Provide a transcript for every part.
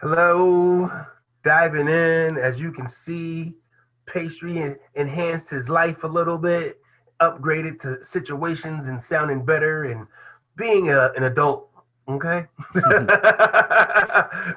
Hello, diving in. As you can see, pastry enhanced his life a little bit, upgraded to situations and sounding better and being an adult. Okay.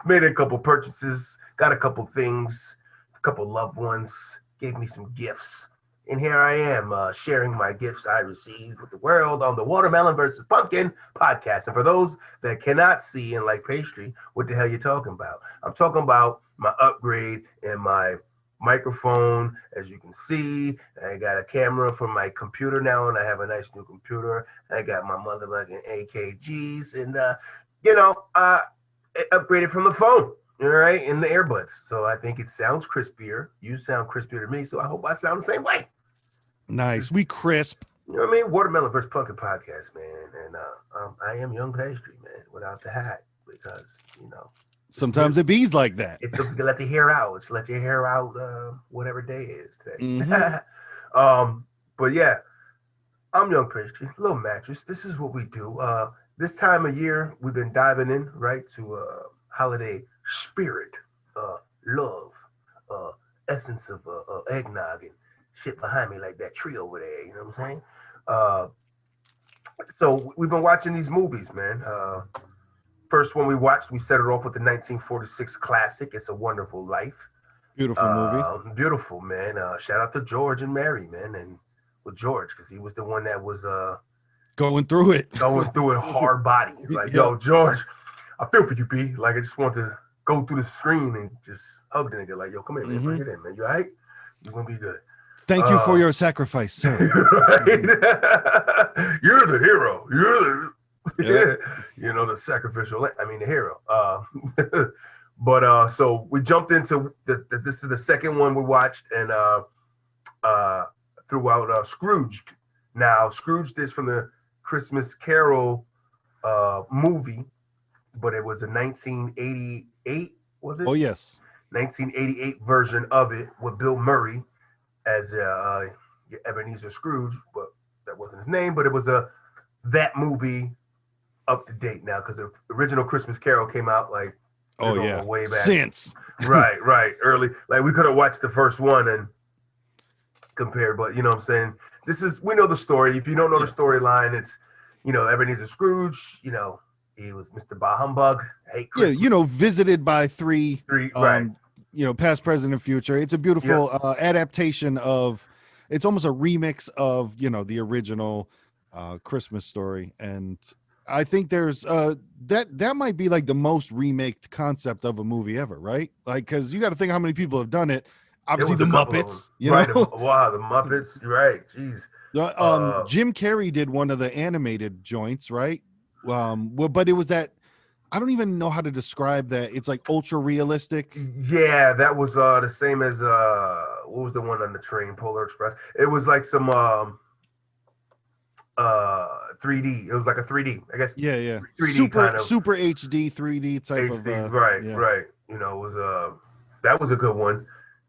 Made a couple purchases, got a couple things, a couple loved ones, gave me some gifts. And here I am sharing my gifts I received with the world on the Watermelon versus Pumpkin podcast. And for those that cannot see and like pastry, what the hell you talking about? I'm talking about my upgrade in my microphone. As you can see, I got a camera for my computer now, and I have a nice new computer. I got my motherfucking AKGs, and it upgraded from the phone. All right, in the earbuds. So I think it sounds crispier. You sound crispier to me, so I hope I sound the same way. Nice. We crisp. You know what I mean? Watermelon versus Pumpkin podcast, man. And I am Young Pastry, man, without the hat, because sometimes it bees like that. It's something to let the hair out. It's let your hair out whatever day it is today. But yeah, I'm Young Pastry, Little Mattress. This is what we do. This time of year, we've been diving in, right, to holiday spirit, love, essence of eggnog and shit behind me like that tree over there. You know what I'm saying? So we've been watching these movies, man. First one we watched, we set it off with the 1946 classic, It's a Wonderful Life. Beautiful movie. Beautiful, man. Shout out to George and Mary, man. And with George, because he was the one that was going through it hard body. Like, yo, George, I feel for you, B. Like, I just want to go through the screen and just hug the nigga. Like, yo, come here, man. Bring it in, man. You all right? You're going to be good. Thank you for your sacrifice, sir. Right? You're the hero. You're the, the sacrificial. The hero. But so we jumped into this is the second one we watched, and throughout Scrooged. Now, Scrooged is from the Christmas Carol movie, but it was a 1988, was it? Oh, yes. 1988 version of it with Bill Murray as Ebenezer Scrooge, but that wasn't his name. But it was that movie up to date now, because the original Christmas Carol came out like way back since right early. Like, we could have watched the first one and compared, but you know what I'm saying. We know the story. If you don't know the storyline, it's Ebenezer Scrooge. He was Mr. Bah Humbug. Hate Christmas. Yeah, visited by three right. Past, present, and future. It's a beautiful adaptation of. It's almost a remix of the original Christmas story, and I think there's that might be like the most remaked concept of a movie ever, right? Like, because you got to think how many people have done it. Obviously, the Muppets, right? Wow, the Muppets, right? Jeez. Jim Carrey did one of the animated joints, right? But it was that. I don't even know how to describe that. It's like ultra realistic. Yeah, that was the same as what was the one on the train, Polar Express? It was like some 3D. It was like a 3D, I guess. Yeah. 3D kind of super HD 3D type HD, of right. It was that was a good one.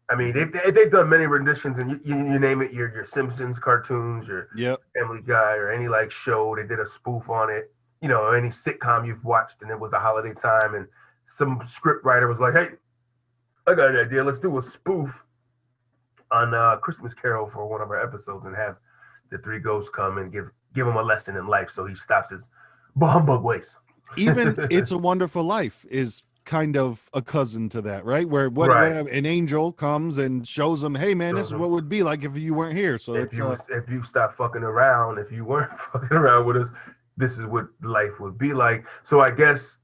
I mean, they've done many renditions, and you name it, your Simpsons cartoons, your Family Guy, or any like show, they did a spoof on it. Any sitcom you've watched and it was a holiday time, and some script writer was like, hey, I got an idea. Let's do a spoof on Christmas Carol for one of our episodes and have the three ghosts come and give him a lesson in life so he stops his humbug ways. Even It's a Wonderful Life is kind of a cousin to that, right? Where an angel comes and shows him, hey man, this is what it would be like if you weren't here. So if you stop fucking around, if you weren't fucking around with us, this is what life would be like. So I guess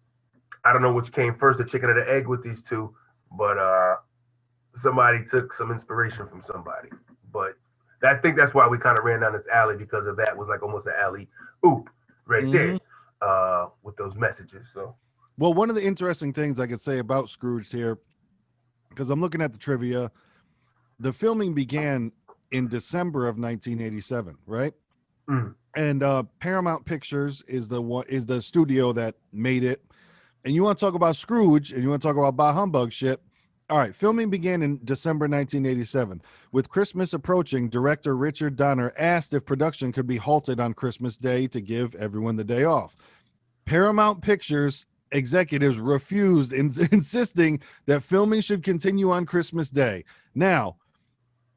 I don't know which came first, the chicken or the egg with these two, but somebody took some inspiration from somebody. But I think that's why we kind of ran down this alley, because of that. It was like almost an alley oop right there with those messages. So. Well, one of the interesting things I could say about Scrooged here, because I'm looking at the trivia, the filming began in December of 1987, right? And Paramount Pictures is the studio that made it. And you want to talk about Scrooge, and you want to talk about Bah Humbug shit. All right, filming began in December 1987. With Christmas approaching, director Richard Donner asked if production could be halted on Christmas Day to give everyone the day off. Paramount Pictures executives refused, insisting that filming should continue on Christmas Day. Now,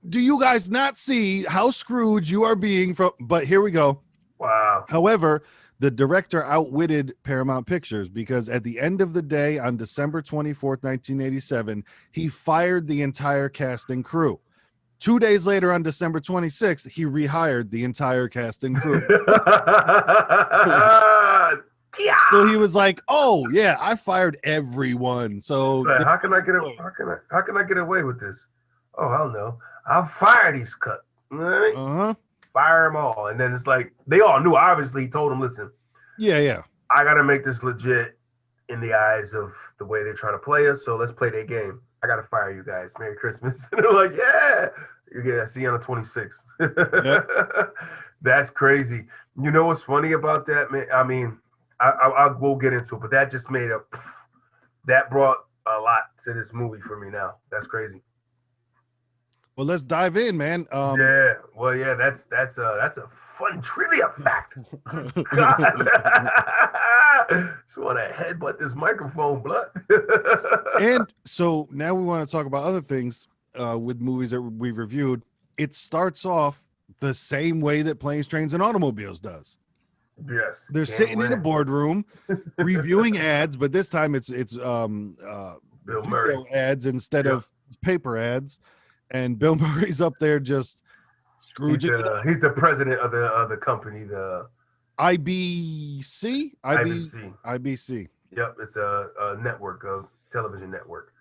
do you guys not see how Scrooge you are being from? But here we go. Wow. However, the director outwitted Paramount Pictures because at the end of the day, on December 24th, 1987, he fired the entire cast and crew. 2 days later, on December 26th, he rehired the entire cast and crew. So he was like, "Oh yeah, I fired everyone." So like, how can I get away with this? Oh hell no! I'll fire these cuts. Fire them all, and then it's like they all knew. Obviously, he told them, "Listen, yeah, I gotta make this legit in the eyes of the way they're trying to play us. So let's play their game. I gotta fire you guys. Merry Christmas." And they're like, "Yeah, see you on the 26th." Yep. That's crazy. You know what's funny about that, man? I mean, I will get into it, but that just that brought a lot to this movie for me now. That's crazy. Well, let's dive in, man. That's a fun trivia fact. God. Just want to headbutt this microphone, blood. And so now we want to talk about other things with movies that we've reviewed. It starts off the same way that Planes, Trains, and Automobiles does. Yes. They're sitting in a boardroom reviewing ads, but this time it's Bill Murray ads instead of paper ads. And Bill Murray's up there just Scrooging. He's the president of the company, the IBC. Yep, it's a network, a television network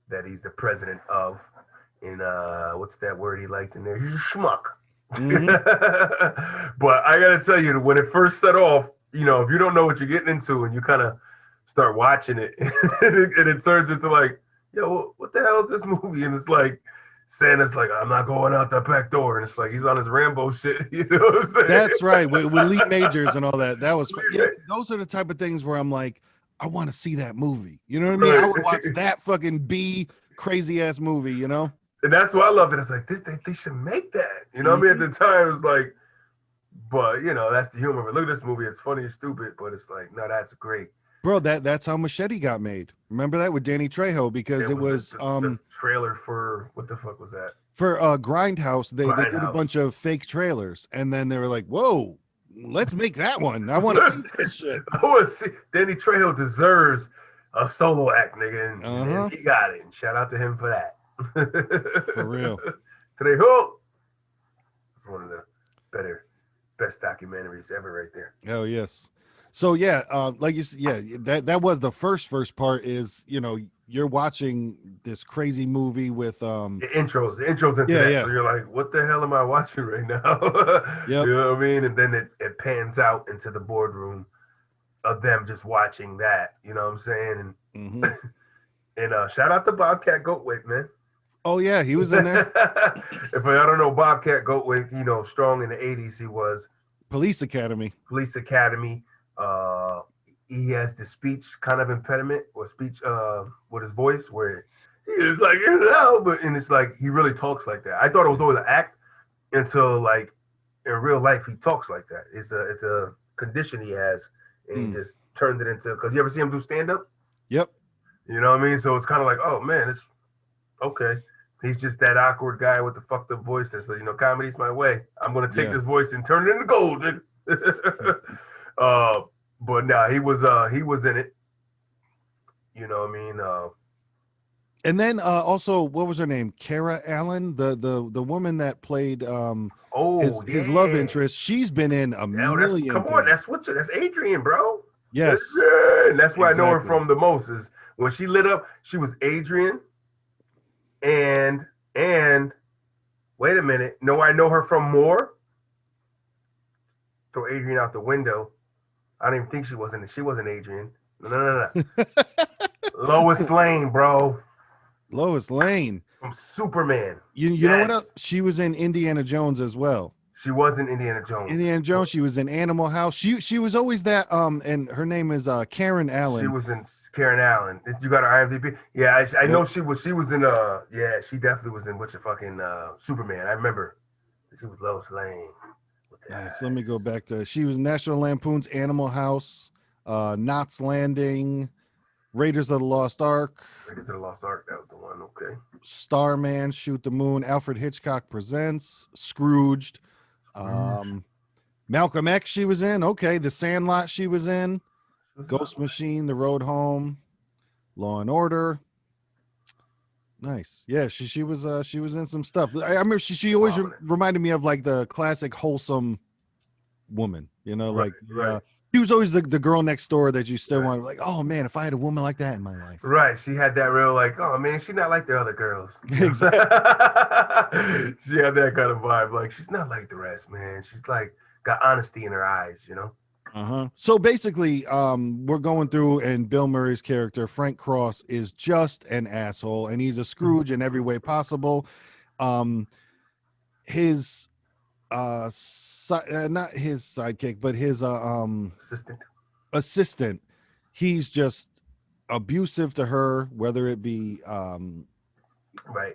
that he's the president of. And what's that word he liked in there? He's a schmuck. Mm-hmm. But I gotta tell you, when it first set off, you know, if you don't know what you're getting into and you kind of start watching it, and it turns into like, yo, what the hell is this movie? And it's like Santa's like, I'm not going out that back door, and it's like he's on his Rambo shit. You know what I'm saying? That's right, with Lee Majors and all that. That was fun. Yeah, those are the type of things where I'm like, I want to see that movie. You know what I mean? Right. I would watch that fucking B crazy ass movie. You know. And that's why I love it. It's like they should make that. You know what I mean? At the time, it was like, but you know, that's the humor of it. Look at this movie. It's funny and stupid, but it's like, no, that's great. Bro, that's how Machete got made. Remember that with Danny Trejo? Because it was the trailer for what the fuck was that? For Grindhouse, they did a bunch of fake trailers, and then they were like, "Whoa, let's make that one. I want to see this shit." I want to see. Danny Trejo deserves a solo act, nigga, and he got it. And shout out to him for that. For real. Trejo. It's one of the best documentaries ever, right there. Oh yes. So yeah, like you said, that was the first part is, you know, you're watching this crazy movie with the intros into that. Yeah. So you're like, what the hell am I watching right now? Yep. You know what I mean? And then it pans out into the boardroom of them just watching that. You know what I'm saying? And and shout out to Bobcat Goldthwait, man. Oh yeah, he was in there. If I don't know Bobcat Goldthwait, you know, strong in the 80s, he was Police Academy. He has the speech kind of impediment or speech with his voice where he is like, and it's like he really talks like that. I thought it was always an act until like in real life he talks like that. It's a condition he has, and he just turned it into, because you ever see him do stand up? Yep. You know what I mean? So it's kind of like, oh man, it's okay. He's just that awkward guy with the fucked up voice that's like, you know, comedy's my way. I'm gonna take this voice and turn it into gold, nigga. But nah, he was in it. You know what I mean? And then also, what was her name? Kara Allen, the woman that played his love interest. She's been in a million. Come on, that's Adrian, bro. Yes. That's where I know her from the most, is when she lit up, she was Adrian. And wait a minute. No, I know her from more. Throw Adrian out the window. I don't even think she wasn't Adrian. No. Lois Lane, bro. Lois Lane. From Superman. You know what else? She was in Indiana Jones as well. She was in Indiana Jones. She was in Animal House. She was always that, and her name is Karen Allen. She was in Karen Allen. You got her IMDb? Yeah, I know she was in she definitely was in Superman. I remember. She was Lois Lane. So let me go back to, she was National Lampoon's Animal House. Knots Landing, Raiders of the Lost Ark, Raiders of the Lost Ark, that was the one. Okay. Starman, Shoot the Moon, Alfred Hitchcock Presents, Scrooged, Malcolm X she was in. Okay, The Sandlot she was in, Ghost Machine, The Road Home, Law and Order. Nice. Yeah, she was in some stuff. I remember she always reminded me of like the classic wholesome woman, like she was always the girl next door that you still want, like, oh man, if I had a woman like that in my life. Right. She had that real like, oh man, she's not like the other girls. Exactly. She had that kind of vibe. Like, she's not like the rest, man. She's like got honesty in her eyes, So basically, we're going through, and Bill Murray's character, Frank Cross, is just an asshole, and he's a Scrooge in every way possible. His not his sidekick, but his assistant, he's just abusive to her, whether it be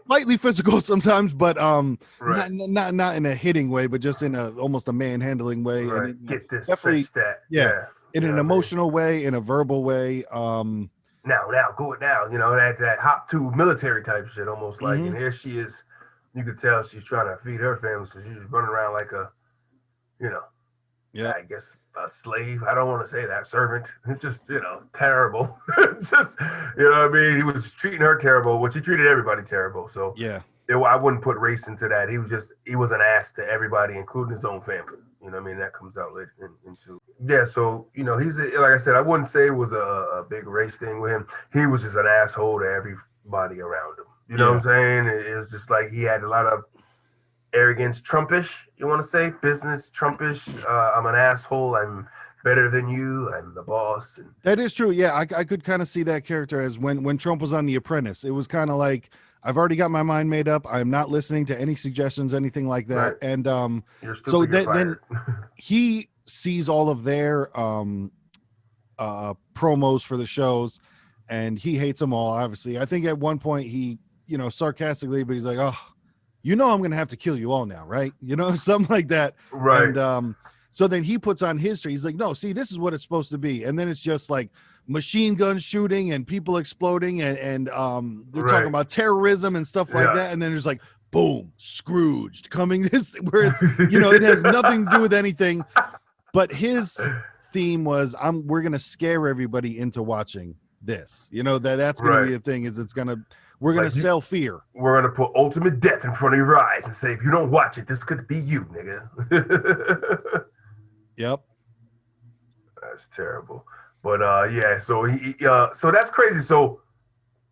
lightly physical sometimes, but not in a hitting way, but just in almost a manhandling way. Right. And get this, fix that. Yeah. In an emotional way, in a verbal way. Now, go it now. That hop to military type shit, almost like. And here she is. You could tell she's trying to feed her family, so she's running around like a, I guess a slave. I don't want to say that, servant. It's just, terrible. It's just, what I mean? He was treating her terrible, which he treated everybody terrible. So yeah, I wouldn't put race into that. He was an ass to everybody, including his own family. You know what I mean? That comes out later into. Yeah, so, he's, like I said, I wouldn't say it was a big race thing with him. He was just an asshole to everybody around him. You know what I'm saying? It was just like he had a lot of arrogance, Trumpish, you want to say? Business, Trumpish. I'm an asshole. I'm better than you. I'm the boss. And that is true. Yeah, I could kind of see that character as when Trump was on The Apprentice. It was kind of like, I've already got my mind made up. I'm not listening to any suggestions, anything like that. Right. And you're stupid, so then he sees all of their promos for the shows, and he hates them all, obviously. I think at one point he, sarcastically, but he's like, oh, I'm going to have to kill you all now, right? Something like that. Right. And so then he puts on history. He's like, no, see, this is what it's supposed to be. And then it's just like machine gun shooting and people exploding, and they're talking about terrorism and stuff like that. And then there's like, boom, Scrooged coming this, where it's, it has nothing to do with anything. But his theme was, we're going to scare everybody into watching this. That's going to be a thing, is we're going to sell fear. We're going to put ultimate death in front of your eyes and say, if you don't watch it, this could be you, nigga. Yep. That's terrible. But so so that's crazy. So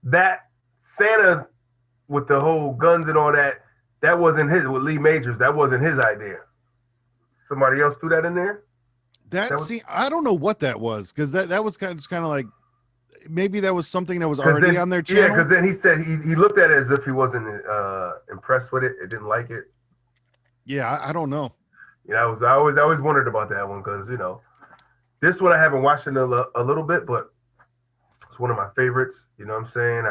that Santa with the whole guns and all that wasn't his, with Lee Majors, that wasn't his idea. Somebody else threw that in there? I don't know what that was, because that was kind of like, maybe that was something that was already on their channel. Yeah, because then he said he looked at it as if he wasn't impressed with it. It didn't like it. Yeah, I don't know. I always wondered about that one, because this one I haven't watched in a little bit, but it's one of my favorites. You know what I'm saying?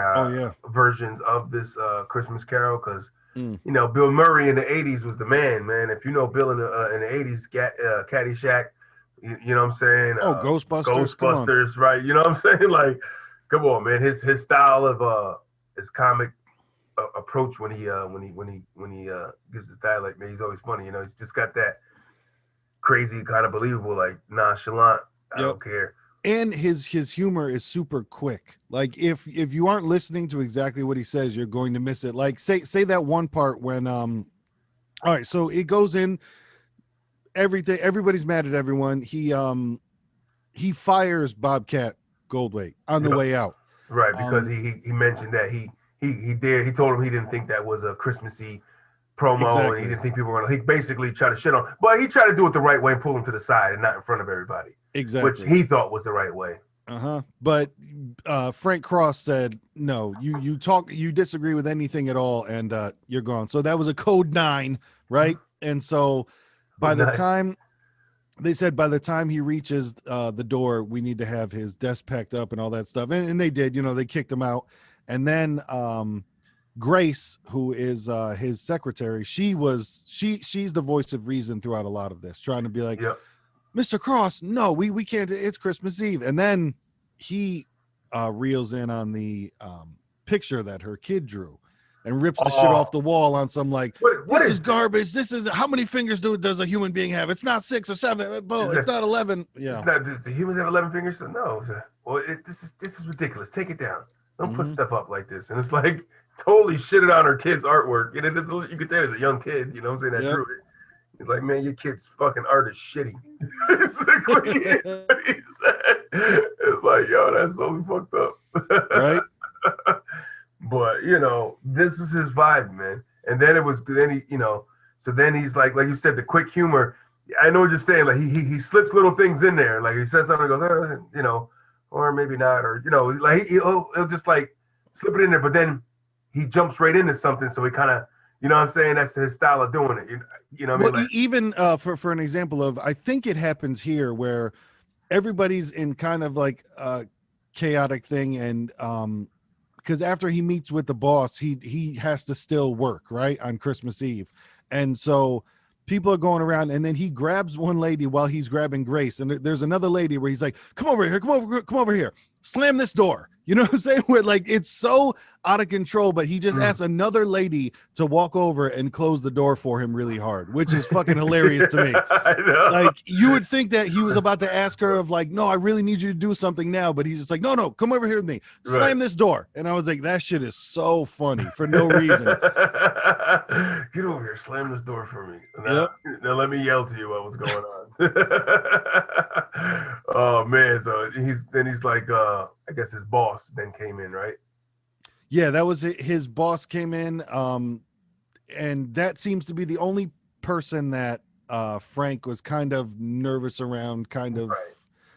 Versions of this Christmas Carol, because Bill Murray in the '80s was the man. If you know Bill in the '80s, Caddyshack. You know what I'm saying? Ghostbusters, right? You know what I'm saying? Like, come on, man. His style of his comic approach when he gives his dialect, man, he's always funny. He's just got that crazy kind of believable, like nonchalant. I don't care. And his humor is super quick. Like if you aren't listening to exactly what he says, you're going to miss it. Like say that one part when all right, so it goes in. Everybody's mad at everyone. He fires Bobcat Goldthwait on the way out, right? Because he mentioned that he told him he didn't think that was a Christmassy promo, and he didn't think people were gonna. He basically tried to shit on, but he tried to do it the right way and pull him to the side and not in front of everybody, which he thought was the right way. But Frank Cross said, no, you disagree with anything at all, and you're gone. So that was a code 9, right? And so by the time he reaches the door, we need to have his desk packed up and all that stuff. And they did, they kicked him out. And then Grace, who is his secretary, she's the voice of reason throughout a lot of this, trying to be like, Mr. Cross, no, we can't. It's Christmas Eve. And then he reels in on the picture that her kid drew and rips the shit off the wall on some like, what this is is garbage. This is, how many fingers does a human being have? It's not 6 or 7. It's not 11. Yeah. It's not, the humans have 11 fingers? No. This is ridiculous. Take it down. Don't put stuff up like this. And it's like totally shitted on her kid's artwork. And you could tell it's a young kid, you know what I'm saying, that drew it. He's like, man, your kid's fucking art is shitty. Basically, he said. It's like, yo, that's so fucked up. Right? But, you know, this was his vibe, man. And then so then he's like you said, the quick humor. I know what you're saying. Like he slips little things in there. Like he says something, and goes, you know, or maybe not, or, you know, like he'll just like slip it in there, but then he jumps right into something. So he kind of, you know what I'm saying? That's his style of doing it. You know what I mean? Well, even for an example of, I think it happens here where everybody's in kind of like a chaotic thing. And because after he meets with the boss, he has to still work, right, on Christmas Eve. And so people are going around, and then he grabs one lady while he's grabbing Grace. And there's another lady where he's like, come over here, slam this door. You know what I'm saying? Where like it's so out of control, but he just asks another lady to walk over and close the door for him really hard, which is fucking hilarious to me. I know. Like you would think that he was about to ask her of like, no, I really need you to do something now, but he's just like, no, come over here with me, slam this door. And I was like, that shit is so funny for no reason. Get over here, slam this door for me. Now let me yell to you about what's going on. Oh man, so he's like, I guess his boss then came in, right? Yeah, that was it. His boss came in, and that seems to be the only person that Frank was kind of nervous around, kind of. Right.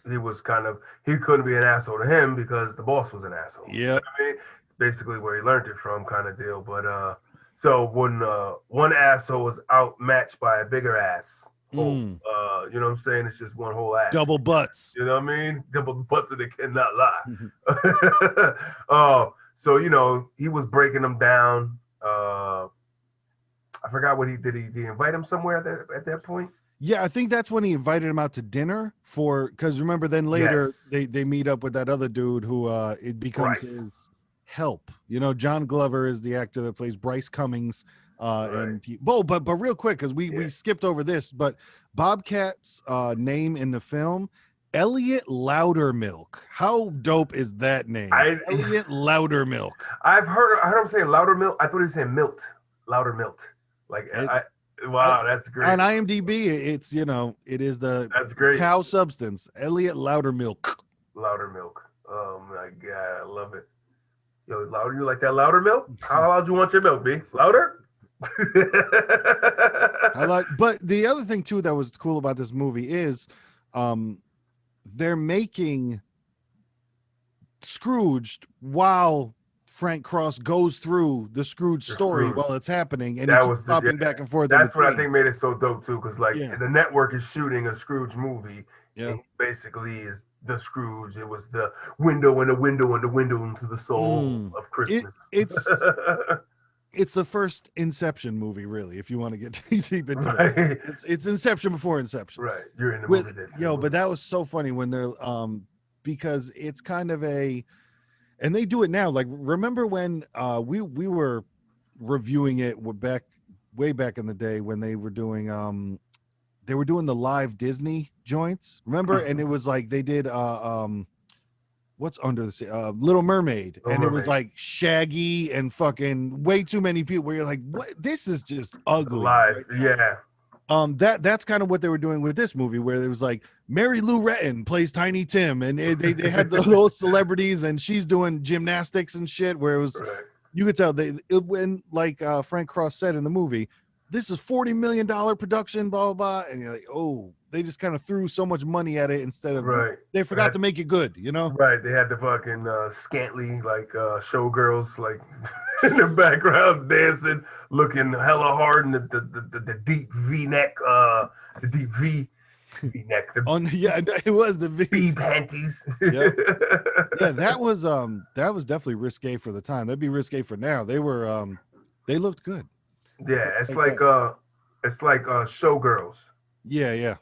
He couldn't be an asshole to him because the boss was an asshole. Yeah. You know what I mean? Basically where he learned it from, kind of deal. But so when one asshole was outmatched by a bigger ass, you know what I'm saying? It's just one whole ass. Double butts. You know what I mean? Double butts and they cannot lie. So, you know, he was breaking them down. I forgot what he did. He invite him somewhere at that point? Yeah, I think that's when he invited him out to dinner because remember then later they meet up with that other dude who it becomes his help. You know, John Glover is the actor that plays Bryce Cummings. But real quick, because we skipped over this, but Bobcat's name in the film, Elliot Loudermilk. How dope is that name? Elliot Loudermilk. I heard him say Loudermilk. I thought he was saying Milt. Loudermilk. Like wow, that's great. On IMDb, it's, you know, it is that's great cow substance. Elliot Loudermilk. Loudermilk. Oh my god, I love it. Yo, louder, you like that louder milk? How loud you want your milk, B? Louder? But the other thing too that was cool about this movie is they're making Scrooged while Frank Cross goes through the Scrooge story while it's happening, and he keeps popping back and forth. That's what I think made it so dope too, because the network is shooting a Scrooge movie. Yeah, and basically is the Scrooge. It was the window and the window and the window into the soul of Christmas. It's the first Inception movie, really, if you want to get deep into it. It's Inception before Inception. Right. You're in the movie. But that was so funny when they're because it's kind of and they do it now. Like, remember when we were reviewing it way back in the day when they were doing the live Disney joints, remember? And it was like they did what's under the sea? Little Mermaid. It was like Shaggy and fucking way too many people where you're like, what? This is just ugly. Live, yeah. That's kind of what they were doing with this movie, where it was like Mary Lou Retton plays Tiny Tim, and they had those celebrities, and she's doing gymnastics and shit. Where it was, you could tell when Frank Cross said in the movie, this is $40 million production, blah, blah, blah. And you're like, oh, they just kind of threw so much money at it instead of, they forgot to make it good, you know? Right. They had the fucking scantly, showgirls, in the background dancing, looking hella hard in the deep V-neck, the deep V-neck. It was the V panties. Yeah, that was definitely risque for the time. That'd be risque for now. They were, they looked good. Yeah, it's like Showgirls. Yeah.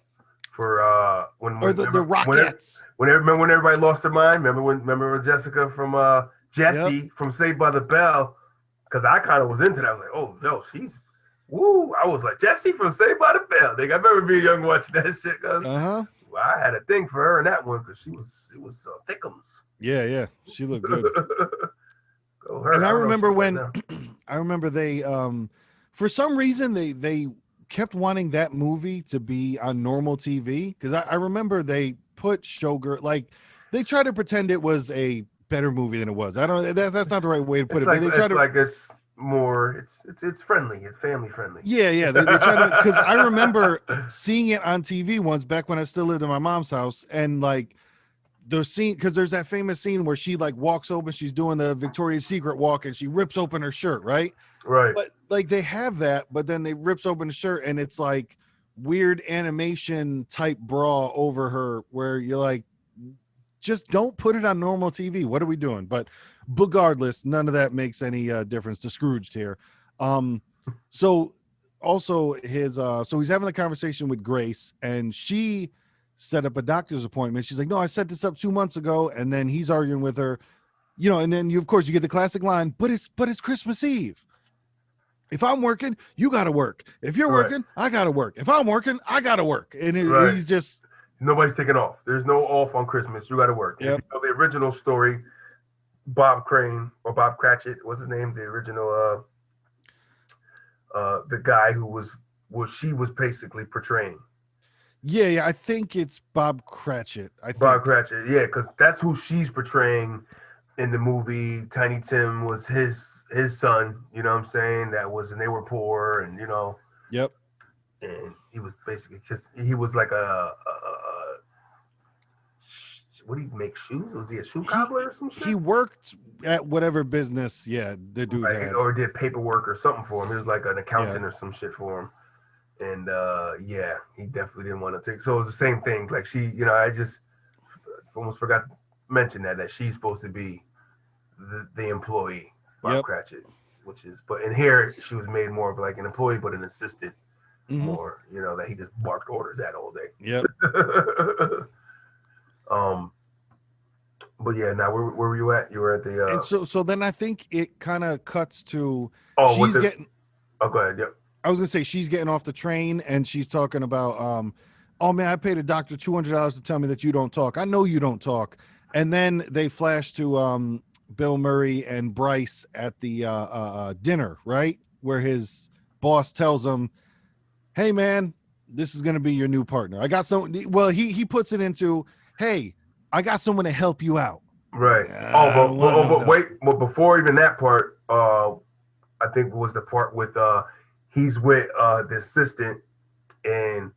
for when or the Rockettes. When everybody lost their mind. Remember when Jessica from Jessie from Saved by the Bell, because I kind of was into that. I was like, oh no, she's woo. I was like, Jessie from Saved by the Bell. Nigga, I remember being young watching that shit. Cause I had a thing for her in that one because it was thickums. Yeah, she looked good. And I remember when I remember they for some reason they kept wanting that movie to be on normal TV, because I remember they put Showgirl, like they tried to pretend it was a better movie than it was. I don't know, that's not the right way to put it. Like, but they try to it's more it's friendly, it's family friendly. Yeah, they try to, because I remember seeing it on TV once back when I still lived in my mom's house, and like the scene, because there's that famous scene where she like walks open, she's doing the Victoria's Secret walk and she rips open her shirt, right? But like they have that, but then they rips open the shirt and it's like weird animation type bra over her, where you're like, just don't put it on normal TV. What are we doing? But regardless, none of that makes any difference to Scrooged here. So also his so he's having the conversation with Grace, and she set up a doctor's appointment. She's like, no, I set this up 2 months ago. And then he's arguing with her, and then of course you get the classic line, but it's Christmas Eve. If I'm working, you got to work. If you're working, I got to work. If I'm working, I got to work. And he's just, nobody's taking off. There's no off on Christmas. You got to work. Yep. The original story, Bob Crane or Bob Cratchit, what's his name? The original, the guy who she was basically portraying. Yeah, I think it's Bob Cratchit. Bob Cratchit, yeah, because that's who she's portraying in the movie. Tiny Tim was his son, you know what I'm saying? And they were poor, and Yep. And he was basically he was like what did he make, shoes? Was he a shoe cobbler or some shit? He worked at whatever business, the dude had. Or did paperwork or something for him. He was like an accountant or some shit for him. And he definitely didn't want to take. So it was the same thing. Like she, I just almost forgot to mention that she's supposed to be the employee, Bob Cratchit, but in here she was made more of like an employee, but an assistant more. That he just barked orders at all day. Yep. But yeah, now where were you at? You were at the. And so then I think it kind of cuts to. Getting. Oh, go ahead. Yep. I was gonna say she's getting off the train and she's talking about, oh man, I paid a doctor $200 to tell me that you don't talk. I know you don't talk. And then they flash to Bill Murray and Bryce at the dinner, right, where his boss tells him, "Hey man, this is gonna be your new partner. I got some." Well, he puts it into, "Hey, I got someone to help you out." Right. But wait. Well, before even that part, I think it was the part with he's with the assistant, and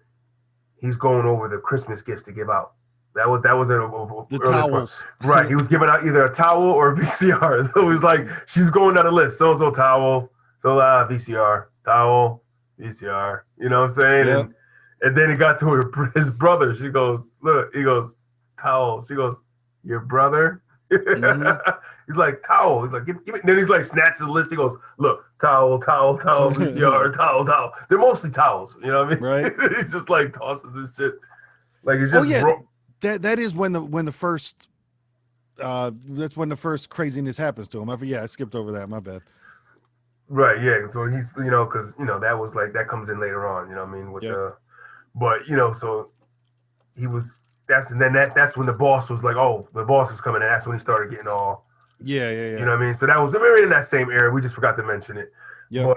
he's going over the Christmas gifts to give out. That was the towels. Right. He was giving out either a towel or a VCR. So it was like she's going down the list. So towel, VCR, towel, VCR. You know what I'm saying? Yep. And then it got to his brother. She goes, look. He goes, towel. She goes, your brother. He's like, towel. He's like, give me. Then he's like, snatches the list. He goes, look, towel, VCR, towel. They're mostly towels. You know what I mean? Right. He's just like tossing this shit. Like it's just. That is when the first. That's when the first craziness happens to him. I skipped over that. My bad. Right. Yeah. So he's because that was like that comes in later on. You know what I mean? With but so he was. That's when the boss was like, oh, the boss is coming, and that's when he started getting all. Yeah. You know what I mean? So that was we in that same era. We just forgot to mention it. Yeah.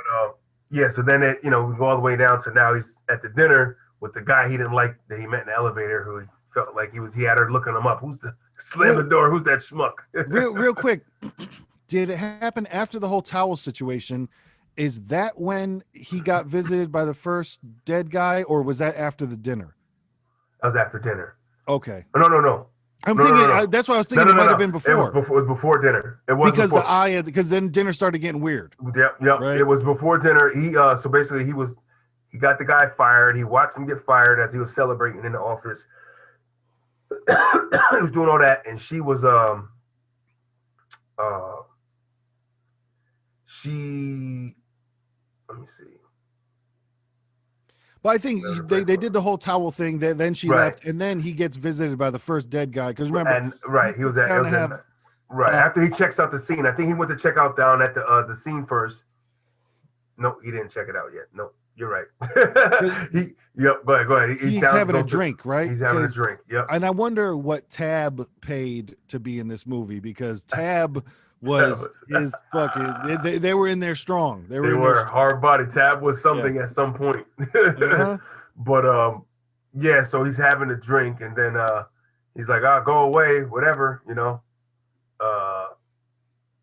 But so then we go all the way down to now he's at the dinner with the guy he didn't like that he met in the elevator, who he felt like he had her looking him up. Who's the slam the door? Who's that schmuck? real quick, did it happen after the whole towel situation? Is that when he got visited by the first dead guy, or was that after the dinner? That was after dinner. Okay. No. I'm thinking. That's why I was thinking it might have been before. It was before dinner. It was because because then dinner started getting weird. Yep. Right? It was before dinner. He so basically he got the guy fired. He watched him get fired as he was celebrating in the office. He was doing all that, and she was let me see. But I think they did the whole towel thing. Then she left, and then he gets visited by the first dead guy. Because remember, and he was at after he checks out the scene. I think he went to check out down at the scene first. No, he didn't check it out yet. No, you're right. Go ahead. He's having a drink, right? He's having a drink. Yep. And I wonder what Tab paid to be in this movie, because Tab was his fucking. They were in there strong. They were hard body. Tab was something at some point. But yeah. So he's having a drink, and then he's like, "Ah, go away, whatever," you know.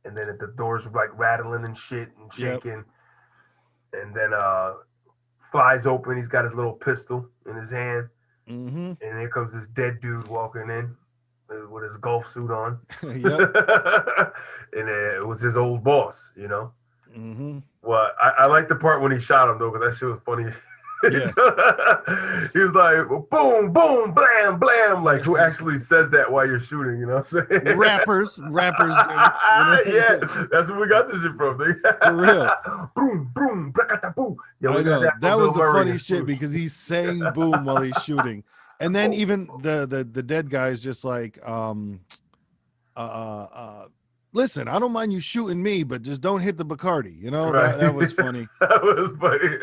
And then the doors like rattling and shit and shaking, and then flies open. He's got his little pistol in his hand, and here comes this dead dude walking in with his golf suit on. And it was his old boss, you know. Well, I like the part when he shot him though, because that shit was funny. He was like, boom, boom, blam, blam. Like, who actually says that while you're shooting? You know what I'm saying? Rappers. Do, yeah, that's where we got this shit from. For real. Boom, boom, boom. Yeah, I know. That was the funny shit, because he's saying boom while he's shooting. And then even the dead guy is just like, listen, I don't mind you shooting me, but just don't hit the Bacardi. You know, that was funny. That was funny.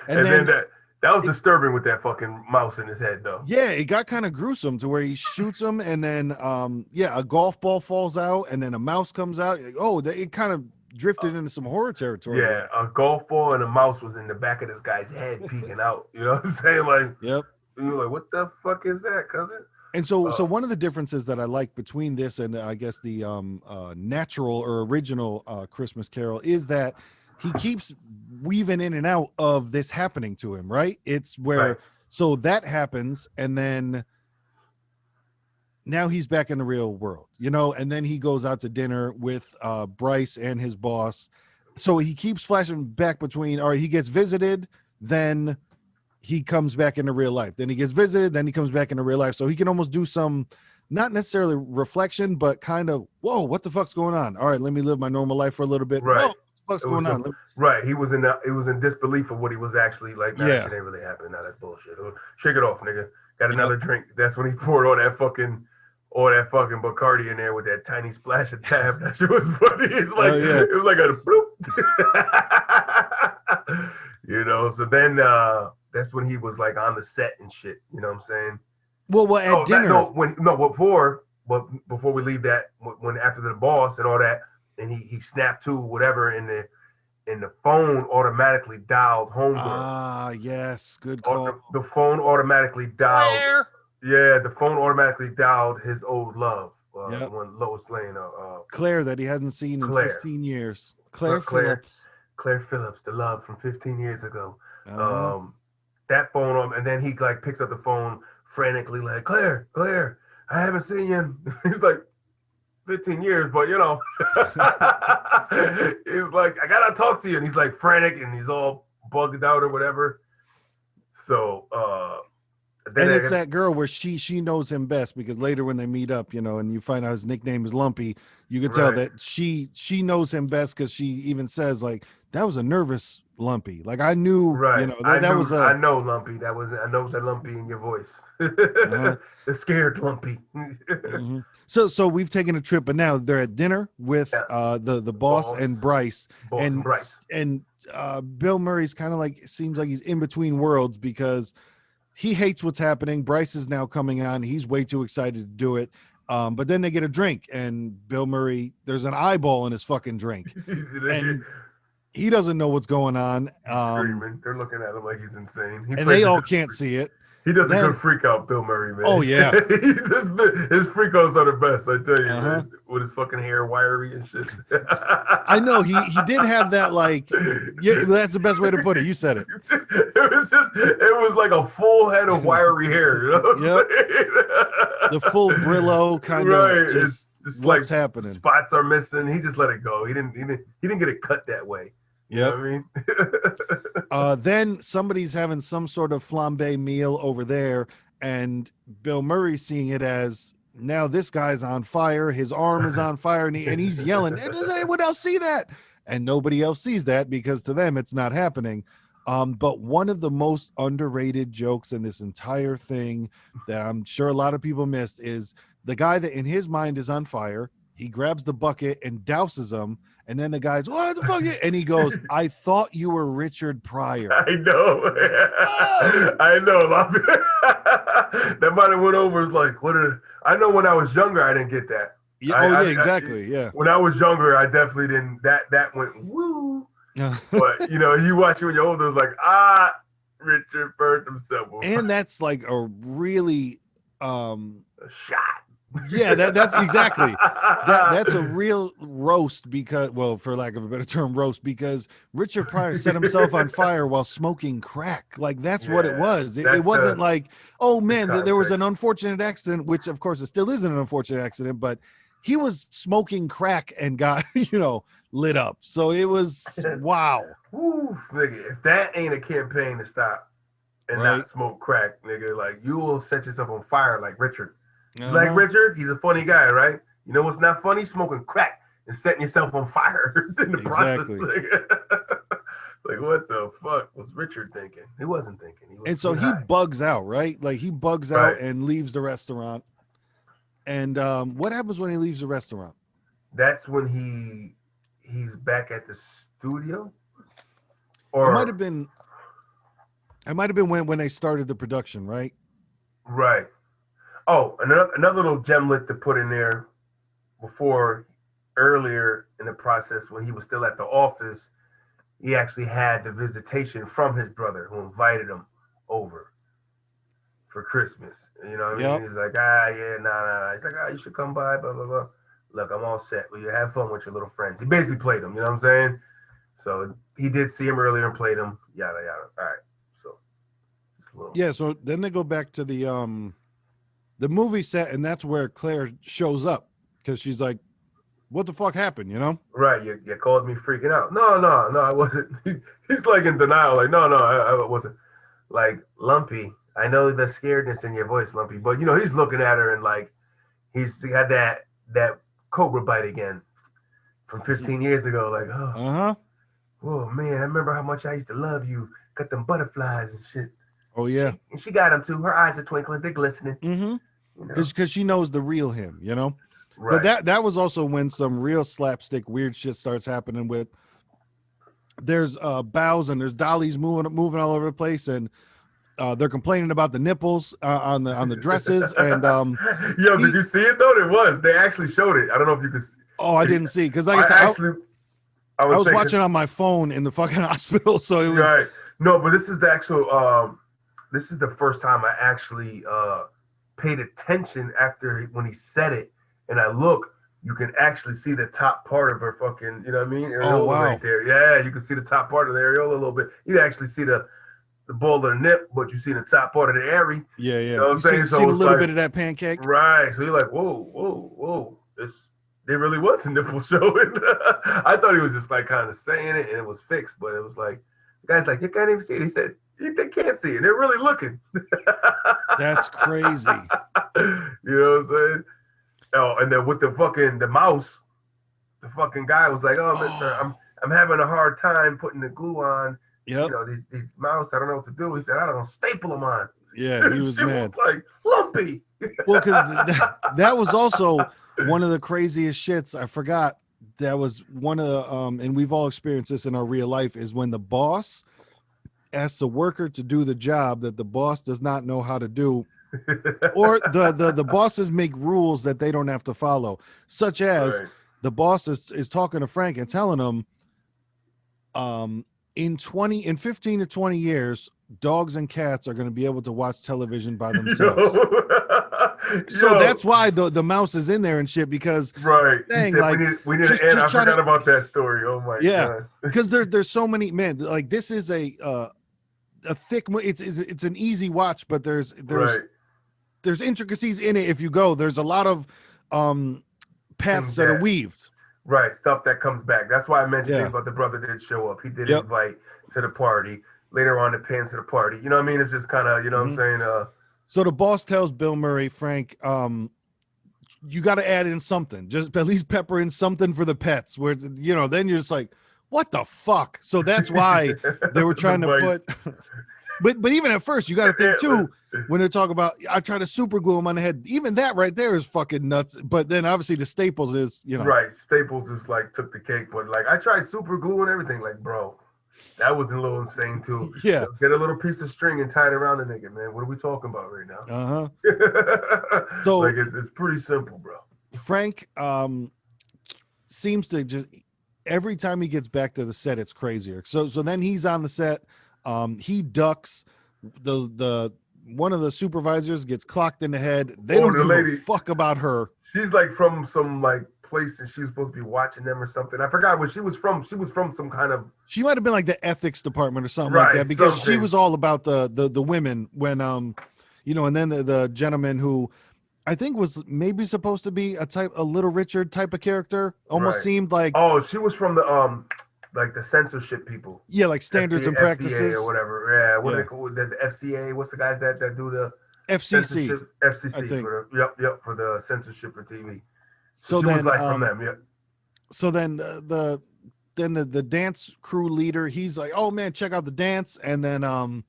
And then that was disturbing with that fucking mouse in his head, though. Yeah, it got kind of gruesome to where he shoots him, and then a golf ball falls out, and then a mouse comes out. It kind of drifted into some horror territory. Yeah, a golf ball and a mouse was in the back of this guy's head peeking out. You know what I'm saying? Like, yep. You're like, what the fuck is that, cousin? And so one of the differences that I like between this and I guess the natural or original Christmas Carol is that he keeps weaving in and out of this happening to him, right? It's where so that happens, and then now he's back in the real world, you know, and then he goes out to dinner with Bryce and his boss. So he keeps flashing back between, all right, he gets visited, then he comes back into real life. Then he gets visited, then he comes back into real life. So he can almost do some, not necessarily reflection, but kind of, whoa, what the fuck's going on? All right, let me live my normal life for a little bit. Right. Whoa, what the fuck's going on? Right. He was in disbelief of what he was actually like. Nah, that shit ain't really happening. Nah, that's bullshit. Shake it off, nigga. Got another drink. That's when he poured all that fucking Bacardi in there with that tiny splash of Tab. That shit was funny. It's like it was like a bloop. You know, so then that's when he was like on the set and shit. You know what I'm saying? Well, at dinner. Before we leave that, when after the boss and all that, and he snapped to whatever, and the phone automatically dialed homegirl. Ah, yes, good call. The phone automatically dialed. Claire. Yeah, the phone automatically dialed his old love, one Lois Lane. Claire, that he hasn't seen in 15 years. Claire Phillips. Claire Phillips, the love from 15 years ago. That phone on, and then he like picks up the phone frantically, like, Claire, I haven't seen you. He's like 15 years, but you know, he's like, I gotta talk to you, and he's like frantic, and he's all bugged out or whatever. So, and it's that girl where she knows him best, because later when they meet up, you know, and you find out his nickname is Lumpy, you can tell that she knows him best, because she even says like, that was a nervous Lumpy. Like I knew, you know, I know Lumpy. I know that Lumpy in your voice. The scared Lumpy. So we've taken a trip, but now they're at dinner with the boss and Bryce. And Bill Murray's kind of like, seems like he's in between worlds, because he hates what's happening. Bryce is now coming on. He's way too excited to do it. But then they get a drink, and Bill Murray, there's an eyeball in his fucking drink. And he doesn't know what's going on. He's screaming. They're looking at him like he's insane. And they all can't see it. He does a good freak out, Bill Murray, man. Oh, yeah. His freak outs are the best, I tell you, man. With his fucking hair wiry and shit. I know. He did have that, like, that's the best way to put it. You said it. It was like a full head of wiry hair. You know what I'm saying? The full Brillo kind of. It's just what's like happening. Spots are missing. He just let it go. He didn't get it cut that way. You know what I mean? Then somebody's having some sort of flambe meal over there, and Bill Murray's seeing it as, now this guy's on fire. His arm is on fire, and he's yelling, does anyone else see that? And nobody else sees that, because to them it's not happening. But one of the most underrated jokes in this entire thing that I'm sure a lot of people missed is the guy that in his mind is on fire. He grabs the bucket and douses him. And then the guy's, what the fuck? And he goes, I thought you were Richard Pryor. I know. Oh! I know. That might have went over. It's like, I know when I was younger, I didn't get that. Yeah, exactly. Yeah. When I was younger, I definitely didn't. That went woo. But you watch it when you're older, it's like Richard burned himself. And that's like a really a shot. Yeah, that's exactly. That's a real roast because, well, for lack of a better term, roast because Richard Pryor set himself on fire while smoking crack. Like that's what it was. It wasn't like, oh man, there was an unfortunate accident, which of course it still isn't an unfortunate accident, but he was smoking crack and got, lit up. So it was wow. Woo, nigga, if that ain't a campaign to stop and not smoke crack, nigga, like you will set yourself on fire like Richard. Like Richard, he's a funny guy, right? You know what's not funny? Smoking crack and setting yourself on fire in the process. Like, what the fuck was Richard thinking? He wasn't thinking. He bugs out, right? Like he bugs out and leaves the restaurant. And what happens when he leaves the restaurant? That's when he's back at the studio. Or it might have been when they started the production, right? Right. Oh, another little gemlet to put in there earlier in the process when he was still at the office, he actually had the visitation from his brother who invited him over for Christmas. You know what I mean? He's like, nah. He's like, you should come by, blah, blah, blah. Look, I'm all set. Will you have fun with your little friends? He basically played him, you know what I'm saying? So he did see him earlier and played him, yada, yada. All right. So it's a little... Yeah, so then they go back to the movie set, and that's where Claire shows up because she's like, what the fuck happened, Right, you called me freaking out. No, I wasn't. He's like in denial, like, no, I wasn't. Like, Lumpy, I know the scaredness in your voice, Lumpy, but, he's looking at her and, like, he had that cobra bite again from 15 years ago, like, oh, man, I remember how much I used to love you, got them butterflies and shit. Oh, yeah. She got him, too. Her eyes are twinkling. They're glistening. Mm-hmm. Because she knows the real him, Right. But that was also when some real slapstick weird shit starts happening with there's bows and there's dollies moving all over the place, and they're complaining about the nipples on the dresses. And did you see it, though? They actually showed it. I don't know if you could see. Oh, I didn't see, because like I said, I was watching on my phone in the fucking hospital, so it was... Right. No, but this is the actual... this is the first time I actually paid attention when he said it, and I look, you can actually see the top part of her fucking, you know what I mean? Areola right there. Yeah, you can see the top part of the areola a little bit. You actually see the ball of the nip, but you see the top part of the area. Yeah. You know what I'm saying? See a little bit of that pancake. Right. So you're like, whoa. There really was a nipple showing. I thought he was just like kind of saying it and it was fixed, but it was like, the guy's like, you can't even see it. He said, they can't see it. They're really looking. That's crazy. You know what I'm saying? Oh, and then with the mouse, the fucking guy was like, oh, mister, I'm having a hard time putting the glue on. Yep. These mouse, I don't know what to do. He said, I don't know, staple them on. Yeah, he was mad. Was like, Lumpy. Well, because that was also one of the craziest shits. I forgot. That was one of the, and we've all experienced this in our real life, is when the boss asks a worker to do the job that the boss does not know how to do, or the bosses make rules that they don't have to follow, such as the boss is talking to Frank and telling him, in 15 to 20 years, dogs and cats are going to be able to watch television by themselves. So that's why the mouse is in there and shit, because dang, said, like, we need an end. I forgot about that story. Oh my god. Because there's so many, man, like this is a thick, it's an easy watch, but there's intricacies in it. If you go, there's a lot of paths that are weaved. Right, stuff that comes back. That's why I mentioned things about the brother did show up. He did invite to the party. Later on, the pins to the party. You know what I mean? It's just kind of, you know what I'm saying? So the boss tells Bill Murray, Frank, you got to add in something. Just at least pepper in something for the pets. Where, then you're just like, what the fuck? So that's why they were trying to put. But even at first, you got to think too. When they talk about, I try to super glue him on the head. Even that right there is fucking nuts. But then obviously the Staples is, right. Staples is like took the cake, but like I tried super glue and everything. Like, bro, that was a little insane too. Yeah. Get a little piece of string and tie it around the nigga, man. What are we talking about right now? So like it's pretty simple, bro. Frank seems to just every time he gets back to the set, it's crazier. So then he's on the set. He ducks the one of the supervisors gets clocked in the head. They don't give a fuck about her. She's like from some like place and she's supposed to be watching them or something. I forgot where she was from. She was from some kind of. She might have been like the ethics department or something like that because she was all about the women when and then the gentleman who I think was maybe supposed to be a Little Richard type of character. Almost seemed like. Oh, she was from the like the censorship people. Yeah, like standards and practices or whatever. Yeah, what do they call the FCA? What's the guys that do the FCC? FCC for the for the censorship for TV. So she then, was like from them. Yep. So then the dance crew leader, he's like, "Oh man, check out the dance," and then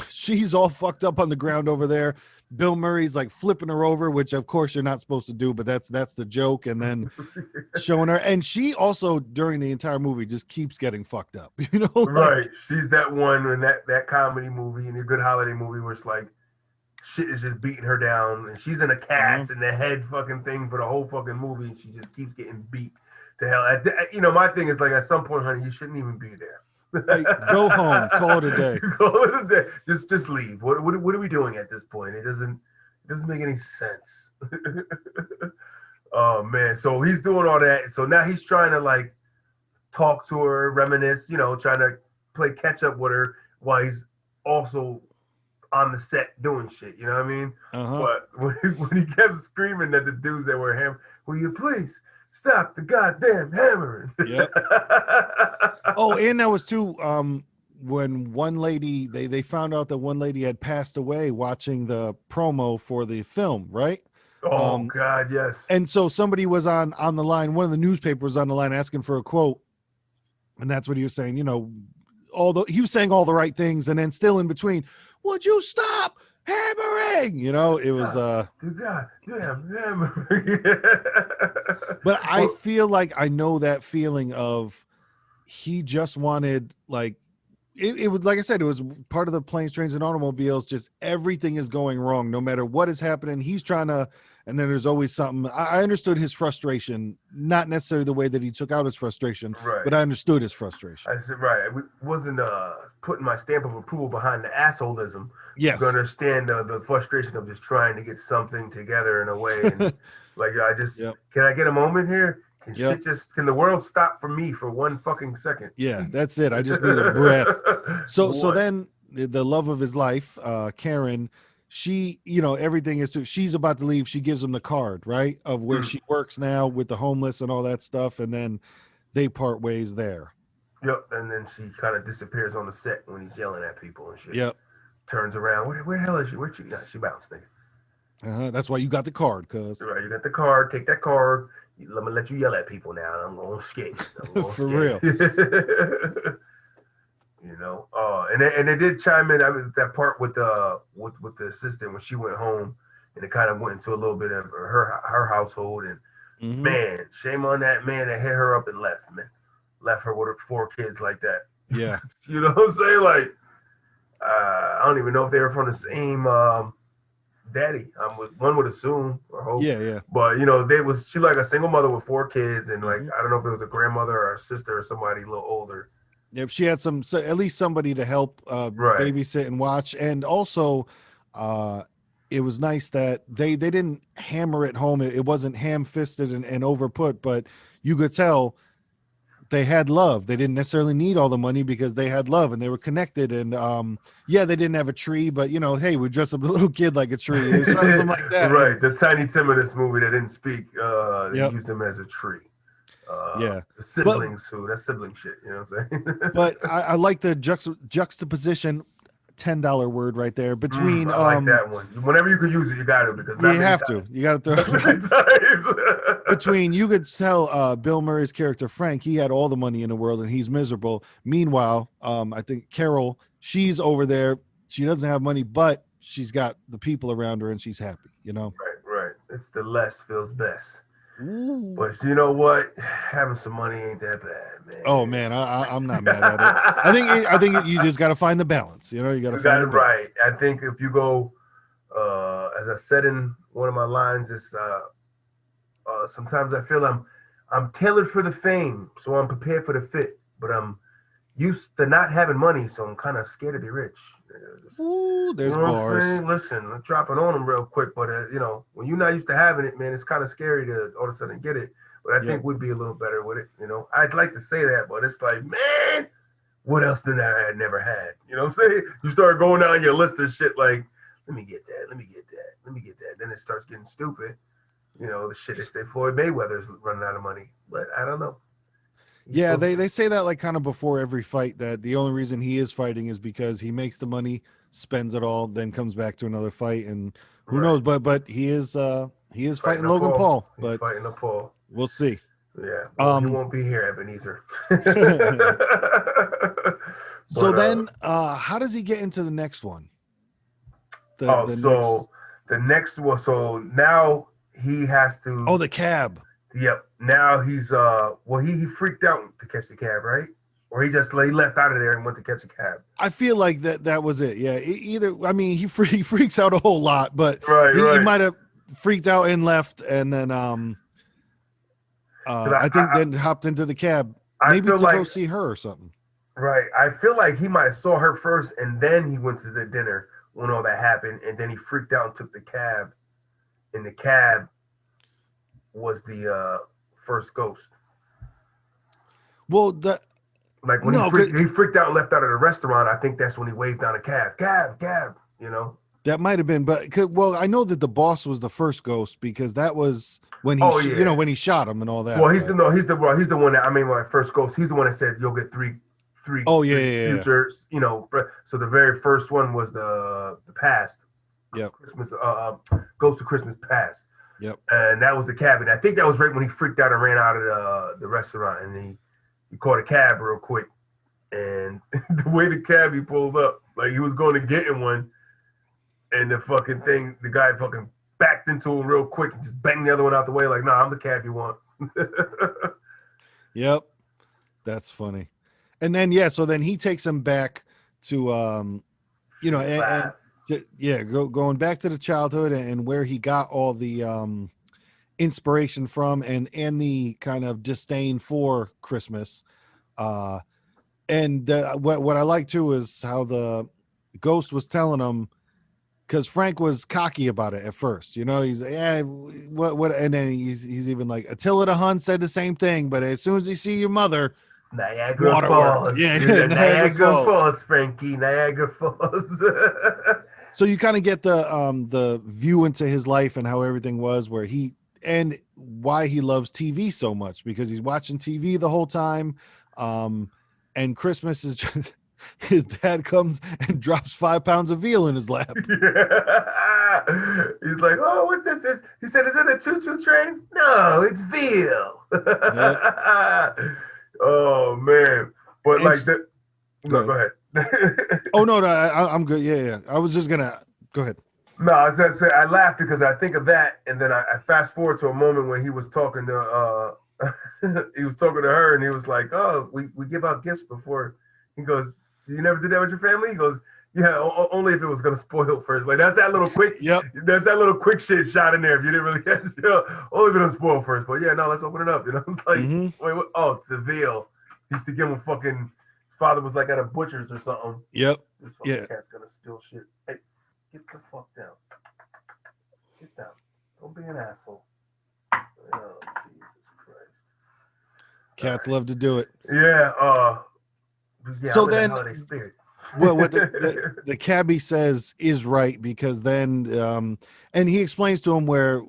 she's all fucked up on the ground over there. Bill Murray's like flipping her over, which of course you're not supposed to do, but that's the joke. And then showing her, and she also during the entire movie just keeps getting fucked up, Right. She's that one in that comedy movie in a good holiday movie where it's like shit is just beating her down, and she's in a cast in the head fucking thing for the whole fucking movie, and she just keeps getting beat to hell. My thing is like at some point, honey, you shouldn't even be there. Like, go home, call it a day. Call it a day. Just leave. What are we doing at this point? It doesn't make any sense. Oh man, so he's doing all that. So now he's trying to like talk to her, reminisce, trying to play catch up with her while he's also on the set doing shit. You know what I mean? But when he kept screaming at the dudes that were hammering, will you please stop the goddamn hammering? Yep. Oh, and that was too when one lady they found out that one lady had passed away watching the promo for the film, right? Oh God, yes. And so somebody was on the line, one of the newspapers was on the line asking for a quote, and that's what he was saying. He was saying all the right things, and then still in between, would you stop hammering? It was God damn hammering. But I feel like I know that feeling of he just wanted like it was like I said, it was part of the Planes, Trains, and Automobiles. Just everything is going wrong, no matter what is happening. He's trying to, and then there's always something. I understood his frustration, not necessarily the way that he took out his frustration, but I understood his frustration. I said, right. I wasn't putting my stamp of approval behind the assholism. Yes. To understand the frustration of just trying to get something together in a way. And like, can I get a moment here? Can the world stop for me for one fucking second? Yeah, that's it. I just need a breath. So then the love of his life, Karen, she, everything is, she's about to leave. She gives him the card, right, of where she works now with the homeless and all that stuff. And then they part ways there. Yep. And then she kind of disappears on the set when he's yelling at people and shit. Yep. Turns around. Where the hell is she? Where'd she? She bounced, nigga. That's why you got the card, cuz. Right, you got the card. Take that card. Let me let you yell at people now. I'm going to skate. For real. And they did chime in. I mean, that part with the assistant when she went home, and it kind of went into a little bit of her household. And man, shame on that man that hit her up and left. Man, left her with her 4 kids like that. Yeah. You know what I'm saying? Like, I don't even know if they were from the same daddy. One would assume or hope. Yeah. But she like a single mother with 4 kids, and like I don't know if it was a grandmother or a sister or somebody a little older. If she had at least somebody to help babysit and watch, and also it was nice that they didn't hammer it home. It wasn't ham-fisted and overput, but you could tell they had love. They didn't necessarily need all the money because they had love and they were connected. And they didn't have a tree, but hey, we dressed up a little kid like a tree, or something like that. Right. The Tiny Tim of this movie that didn't speak, they used him as a tree. The siblings that's sibling shit. You know what I'm saying? But I like the juxtaposition. $10 word right there. Between I like that one. Whenever you can use it, you got to, because not you many have times. to. You got to Not many times. between you could tell Bill Murray's character Frank, he had all the money in the world and he's miserable. Meanwhile, I think Carol, she's over there. She doesn't have money, but she's got the people around her and she's happy, you know? Right. It's the less feels best. Ooh. But you know what? Having some money ain't that bad, man. Oh man, I'm not mad at it. I think you just got to find the balance. You know, you got to find the balance. Right. I think if you go, as I said in one of my lines, is sometimes I feel I'm tailored for the fame, so I'm prepared for the fit, but I'm used to not having money, so I'm kind of scared to be rich. Ooh, there's you know bars. what I'm saying? Listen, I'm dropping on them real quick, but when you're not used to having it, man, it's kind of scary to all of a sudden get it. But I think we'd be a little better with it. I'd like to say that, but it's like, man, what else did I never had? You know what I'm saying? You start going down your list of shit like, let me get that, let me get that, let me get that. Then it starts getting stupid. The shit they say Floyd Mayweather's running out of money, but I don't know. Yeah, they say that like kind of before every fight, that the only reason he is fighting is because he makes the money, spends it all, then comes back to another fight, and who knows? But he is fighting Logan Paul. He's fighting a Paul. We'll see. Yeah, well, he won't be here, Ebenezer. So then, how does he get into the next one? The next one. So now he has to. Oh, the cab. Yep. Now he's he freaked out to catch the cab, right? Or he left out of there and went to catch a cab. I feel like that was it. Yeah. He freaks out a whole lot, but he might have freaked out and left, and then I think then hopped into the cab, maybe to go see her or something. Right. I feel like he might have saw her first, and then he went to the dinner when all that happened, and then he freaked out and took the cab. And the cab was the first ghost. Well, when he freaked out and left out of the restaurant, I think that's when he waved down a cab. That might have been, but I know that the boss was the first ghost, because that was when he when he shot him and all that. Well, he's the one that, my first ghost. He's the one that said you'll get three futures. So the very first one was the past. Yep. Christmas Ghost of Christmas Past. Yep. And that was the cabin. I think that was right when he freaked out and ran out of the restaurant, and he caught a cab real quick. And the way the cab he pulled up, like he was going to get in one, and the guy fucking backed into him real quick and just banged the other one out the way, like, nah, I'm the cab you want. Yep. That's funny. And then so then he takes him back to going back to the childhood and where he got all the inspiration from, and the kind of disdain for Christmas. And what I like too is how the ghost was telling him, because Frank was cocky about it at first. He's what, and then he's even like, Attila the Hun said the same thing, but as soon as he see your mother, Niagara Falls. Yeah, Niagara Falls, Frankie. Niagara Falls. So you kind of get the view into his life and how everything was, and why he loves TV so much, because he's watching TV the whole time. And Christmas is just, his dad comes and drops 5 pounds of veal in his lap. Yeah. He's like, oh, what's this? He said, is it a choo-choo train? No, it's veal. Yep. Oh, man. But go ahead. Oh, no, I'm good. Yeah. I was just going to, go ahead. No, I laughed because I think of that, and then I fast forward to a moment when he was talking to her, and he was like, oh, we give out gifts before. He goes, you never did that with your family? He goes, yeah, only if it was gonna spoil first. Like that's that little quick, that's that little quick shit shot in there. If you didn't really catch, only if it was spoil first. But yeah, no, let's open it up. It's like, wait, what? Oh, it's the veal. He used to give him his father was like at a butcher's or something. Yep. This fucking cat's gonna steal shit. Hey, get the fuck down. Get down. Don't be an asshole. Oh, Jesus Christ. Cats love to do it. Yeah. So then, well, what the cabbie says is right, because then, and he explains to him where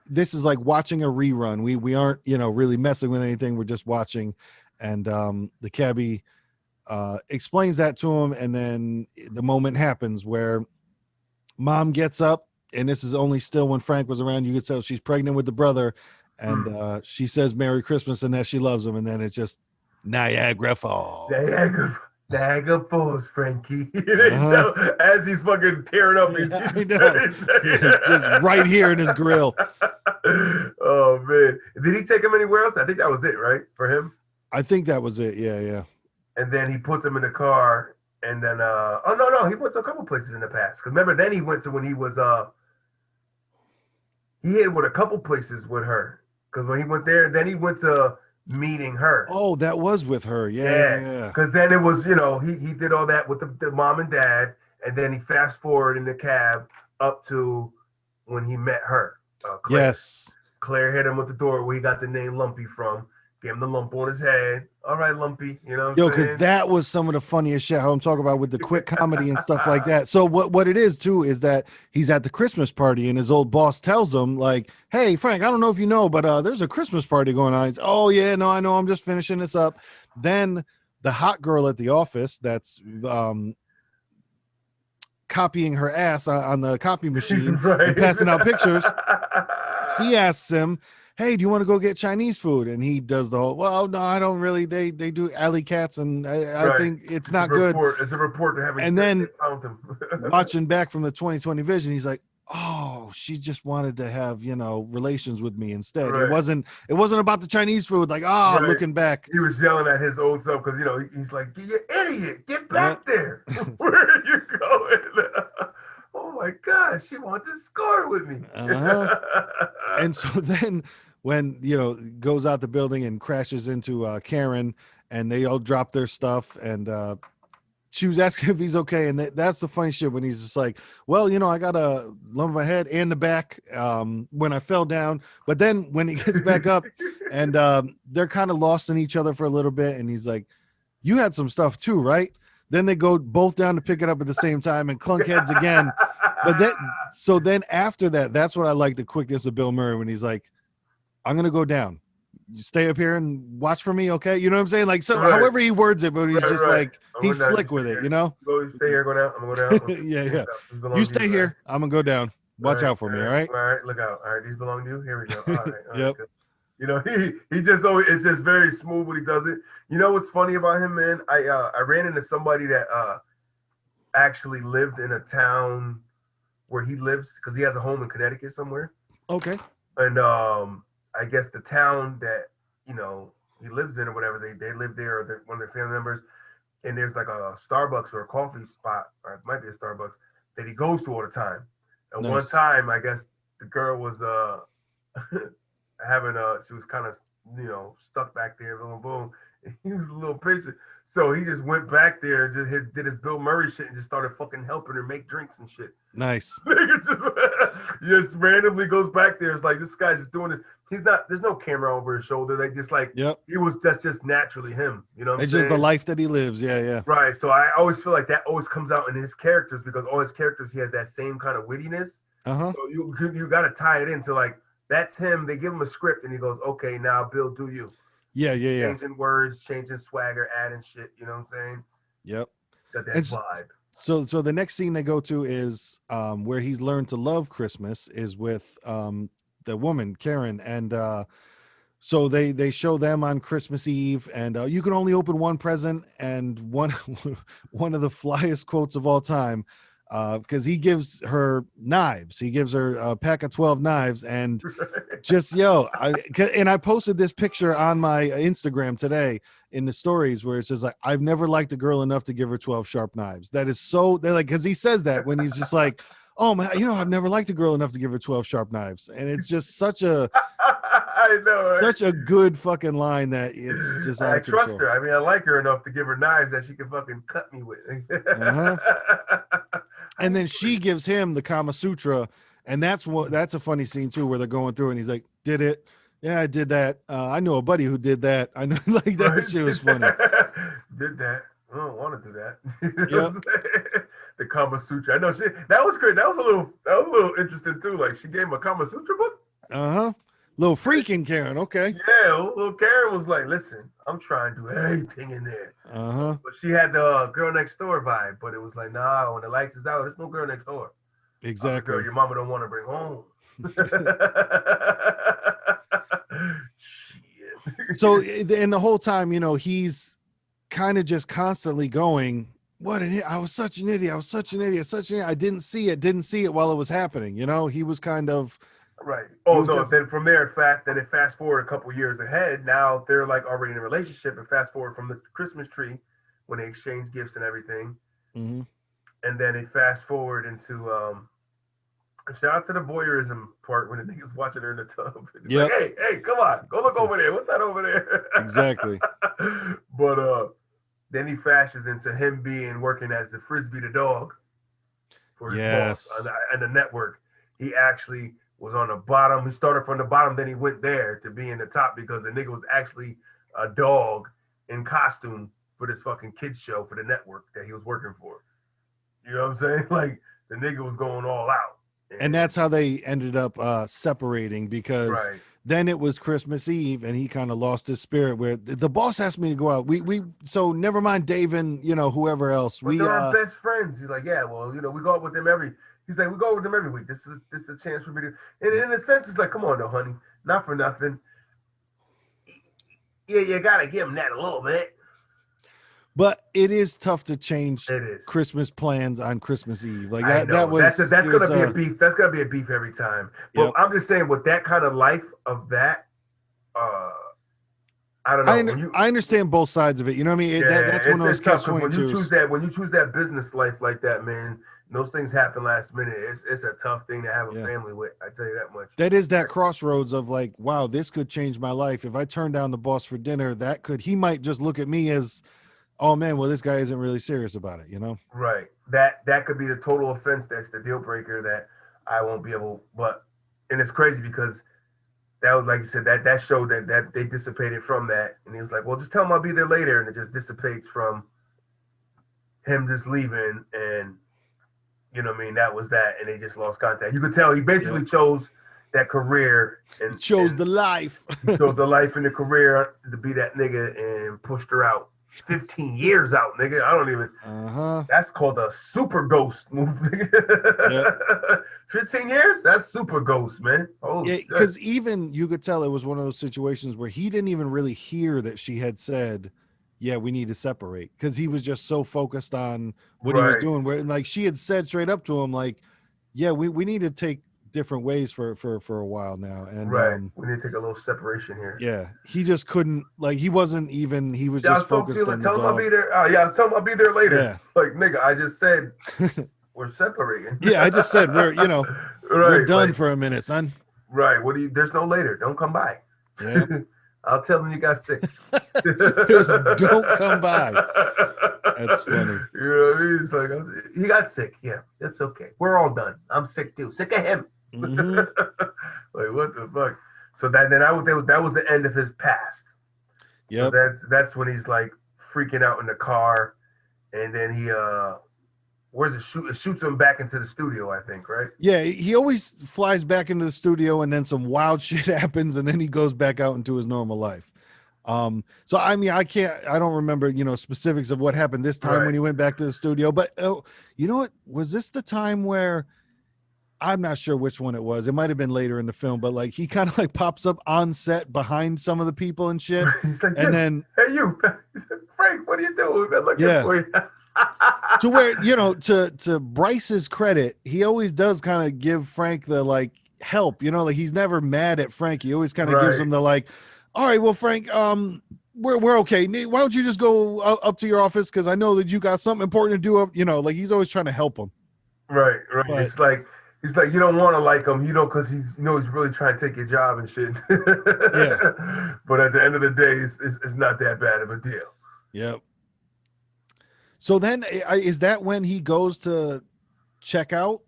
this is like watching a rerun. We aren't, really messing with anything. We're just watching. And the cabbie explains that to him, and then the moment happens where mom gets up, and this is only still when Frank was around. You could tell she's pregnant with the brother, and she says Merry Christmas and that she loves him, and then it's just Niagara Falls. Niagara Falls, Frankie. So, as he's fucking tearing up, I know. Just right here in his grill. Oh man, did he take him anywhere else? I think that was it, right, for him. I think that was it. Yeah. And then he puts him in the car, and then oh no, he went to a couple places in the past. Because remember, then he went to when he was he hit with a couple places with her. Because when he went there, then he went to meeting her. Oh, that was with her. Yeah. Because then it was, he did all that with the mom and dad, and then he fast forward in the cab up to when he met her. Claire. Yes. Claire hit him with the door where he got the name Lumpy from. Gave him the lump on his head. All right, Lumpy. You know what I'm saying? Because that was some of the funniest shit, how I'm talking about with the quick comedy and stuff like that. So what it is, too, is that he's at the Christmas party, and his old boss tells him, like, hey, Frank, I don't know if you know, but there's a Christmas party going on. He's, oh, yeah, no, I know. I'm just finishing this up. Then the hot girl at the office that's copying her ass on the copy machine and passing out pictures, she asks him, hey, do you want to go get Chinese food? And he does the whole, well, no, I don't really. They do alley cats, and I think it's not good. It's a report to have. And then watching back from the 2020 vision, he's like, oh, she just wanted to have, relations with me instead. Right. It wasn't about the Chinese food. Like, looking back. He was yelling at his old self because, he's like, you idiot, get back there. Where are you going? Oh my gosh, she wanted to score with me. And so then when, goes out the building and crashes into Karen, and they all drop their stuff, and she was asking if he's okay. And that's the funny shit when he's just like, well, I got a lump in my head and the back when I fell down. But then when he gets back up and they're kind of lost in each other for a little bit. And he's like, you had some stuff too, right? Then they go both down to pick it up at the same time and clunk heads again. But then after that, that's what I like, the quickness of Bill Murray when he's like, I'm going to go down. You stay up here and watch for me, okay? You know what I'm saying? Like, so however he words it, but he's just like, he's slick with it, Go stay here, go down. I'm going to go down. Yeah. You stay here. I'm going to go down. Watch out for me, all right? All right, look out. All right, these belong to you. Here we go. All right. Yep. Good. He just always, it's just very smooth when he does it. You know what's funny about him, man? I ran into somebody that actually lived in a town where he lives, because he has a home in Connecticut somewhere. Okay. And I guess the town that he lives in or whatever, they live there, or one of their family members, and there's like a Starbucks or a coffee spot, or it might be a Starbucks, that he goes to all the time. And nice. One time, I guess the girl was she was kind of stuck back there, boom boom. And he was a little patient, so he just went back there and just did his Bill Murray shit and just started fucking helping her make drinks and shit. Nice. just randomly goes back there. It's like, this guy's just doing this. There's no camera over his shoulder. They just like, that's just naturally him. You know what I'm saying? It's just the life that he lives. Yeah. Right. So I always feel like that always comes out in his characters, because all his characters, he has that same kind of wittiness. So you got to tie it into like, that's him. They give him a script and he goes, okay, now Bill, do you. Yeah. Changing words, changing swagger, adding shit. You know what I'm saying? Yep. Got that vibe. So the next scene they go to is where he's learned to love Christmas, is with the woman Karen, and so they show them on Christmas Eve, and you can only open one present, and one of the flyest quotes of all time, because he gives her knives. He gives her a pack of 12 knives, and just I posted this picture on my Instagram today in the stories, where it's just like, I've never liked a girl enough to give her 12 sharp knives. That is so, they're like, because he says that when he's just like, oh man, I've never liked a girl enough to give her 12 sharp knives. And it's just such a I know, right? Such a good fucking line that it's just I trust her. I mean, I like her enough to give her knives that she can fucking cut me with. And then she gives him the Kama Sutra, and that's a funny scene too, where they're going through and he's like, did it? Yeah, I did that. I know a buddy who did that. I know, like, that shit was funny. Did that. I don't want to do that. Yep. The Kama Sutra. I know that was great. That was a little interesting too. Like, she gave him a Kama Sutra book. Little freaking Karen, okay. Yeah, little Karen was like, listen, I'm trying to do everything in there. But she had the girl next door vibe, but it was like, nah, when the lights is out, there's no girl next door. I'm the girl Exactly. your mama don't want to bring home. Shit. So, and the whole time, you know, he's kind of just constantly going, what an I was such an idiot. I was such an idiot, such an idiot. I didn't see it while it was happening. You know, he was kind of right. Oh no, then from there it fast forward a couple years ahead. Now they're like already in a relationship, and fast forward from the Christmas tree when they exchange gifts and everything. Mm-hmm. And then they fast forward into shout out to the voyeurism part when the niggas watching her in the tub. It's like, hey, come on, go look over there. What's that over there? Exactly. But then he fashes into him working as the Frisbee the dog for his boss on the network. He actually was on the bottom. He started from the bottom, then he went there to be in the top because the nigga was actually a dog in costume for this fucking kids show for the network that he was working for. You know what I'm saying? Like the nigga was going all out. And that's how they ended up separating because then it was Christmas Eve and he kind of lost his spirit where the boss asked me to go out. So never mind Dave and, you know, whoever else. But they're our best friends. He's like, yeah, well, you know, we go out with them he's like, we go out with them every week. This is a chance for me to, and in a sense, it's like, come on, though, honey, not for nothing. Yeah, you got to give him that a little bit. But it is tough to change Christmas plans on Christmas Eve. Like that's gonna be a beef. That's gonna be a beef every time. But I'm just saying, with that kind of life of that, I don't know. I understand both sides of it. You know what I mean? That's one of those tough when you choose that business life like that, man. Those things happen last minute. It's a tough thing to have a family with. I tell you that much. That is that crossroads of like, wow, this could change my life. If I turn down the boss for dinner, he might just look at me as, oh man, well, this guy isn't really serious about it, you know? Right. That could be the total offense. That's the deal breaker that I won't be able. And it's crazy because that was, like you said, that showed that they dissipated from that, and he was like, well, just tell him I'll be there later, and it just dissipates from him just leaving, and you know what I mean? That was that, and they just lost contact. You could tell he basically chose that career and chose the life. He chose the life and the career to be that nigga and pushed her out. 15 years out, nigga. I don't even. That's called a super ghost move, nigga. 15 years? That's super ghost, man. Because even you could tell it was one of those situations where he didn't even really hear that she had said, yeah, we need to separate, because he was just so focused on what he was doing. Where like she had said straight up to him, like, yeah, we need to take different ways for a while now, and we need to take a little separation here. Yeah, he just couldn't, like, he was just focused on tell him I'll be there. Tell him I'll be there later. Yeah. Like, nigga, I just said we're separating. Yeah, I just said we're done for a minute, son. Right. There's no later. Don't come by. Yeah. I'll tell him you got sick. Just don't come by. That's funny. You know what I mean? It's like, he got sick. Yeah, it's okay. We're all done. I'm sick too. Sick of him. Mm-hmm. Like, what the fuck? So that was the end of his past. Yeah. So that's when he's like freaking out in the car, and then he it shoots him back into the studio, I think, right? Yeah, he always flies back into the studio, and then some wild shit happens, and then he goes back out into his normal life. So I mean, I don't remember, specifics of what happened this time when he went back to the studio, but you know what? Was this the time where, I'm not sure which one it was. It might have been later in the film, but like he kind of like pops up on set behind some of the people and shit. He's like, and then, hey, you, Frank, what are you doing? We've been looking for you. To where, to Bryce's credit, he always does kind of give Frank the like help, like he's never mad at Frank. He always kind of gives him the like, all right, well, Frank, we're okay. Why don't you just go up to your office? Cause I know that you got something important to do. Like he's always trying to help him. Right. But, it's like, he's like, you don't want to like him, cause he's really trying to take your job and shit. Yeah. But at the end of the day, it's not that bad of a deal. Yep. So then is that when he goes to check out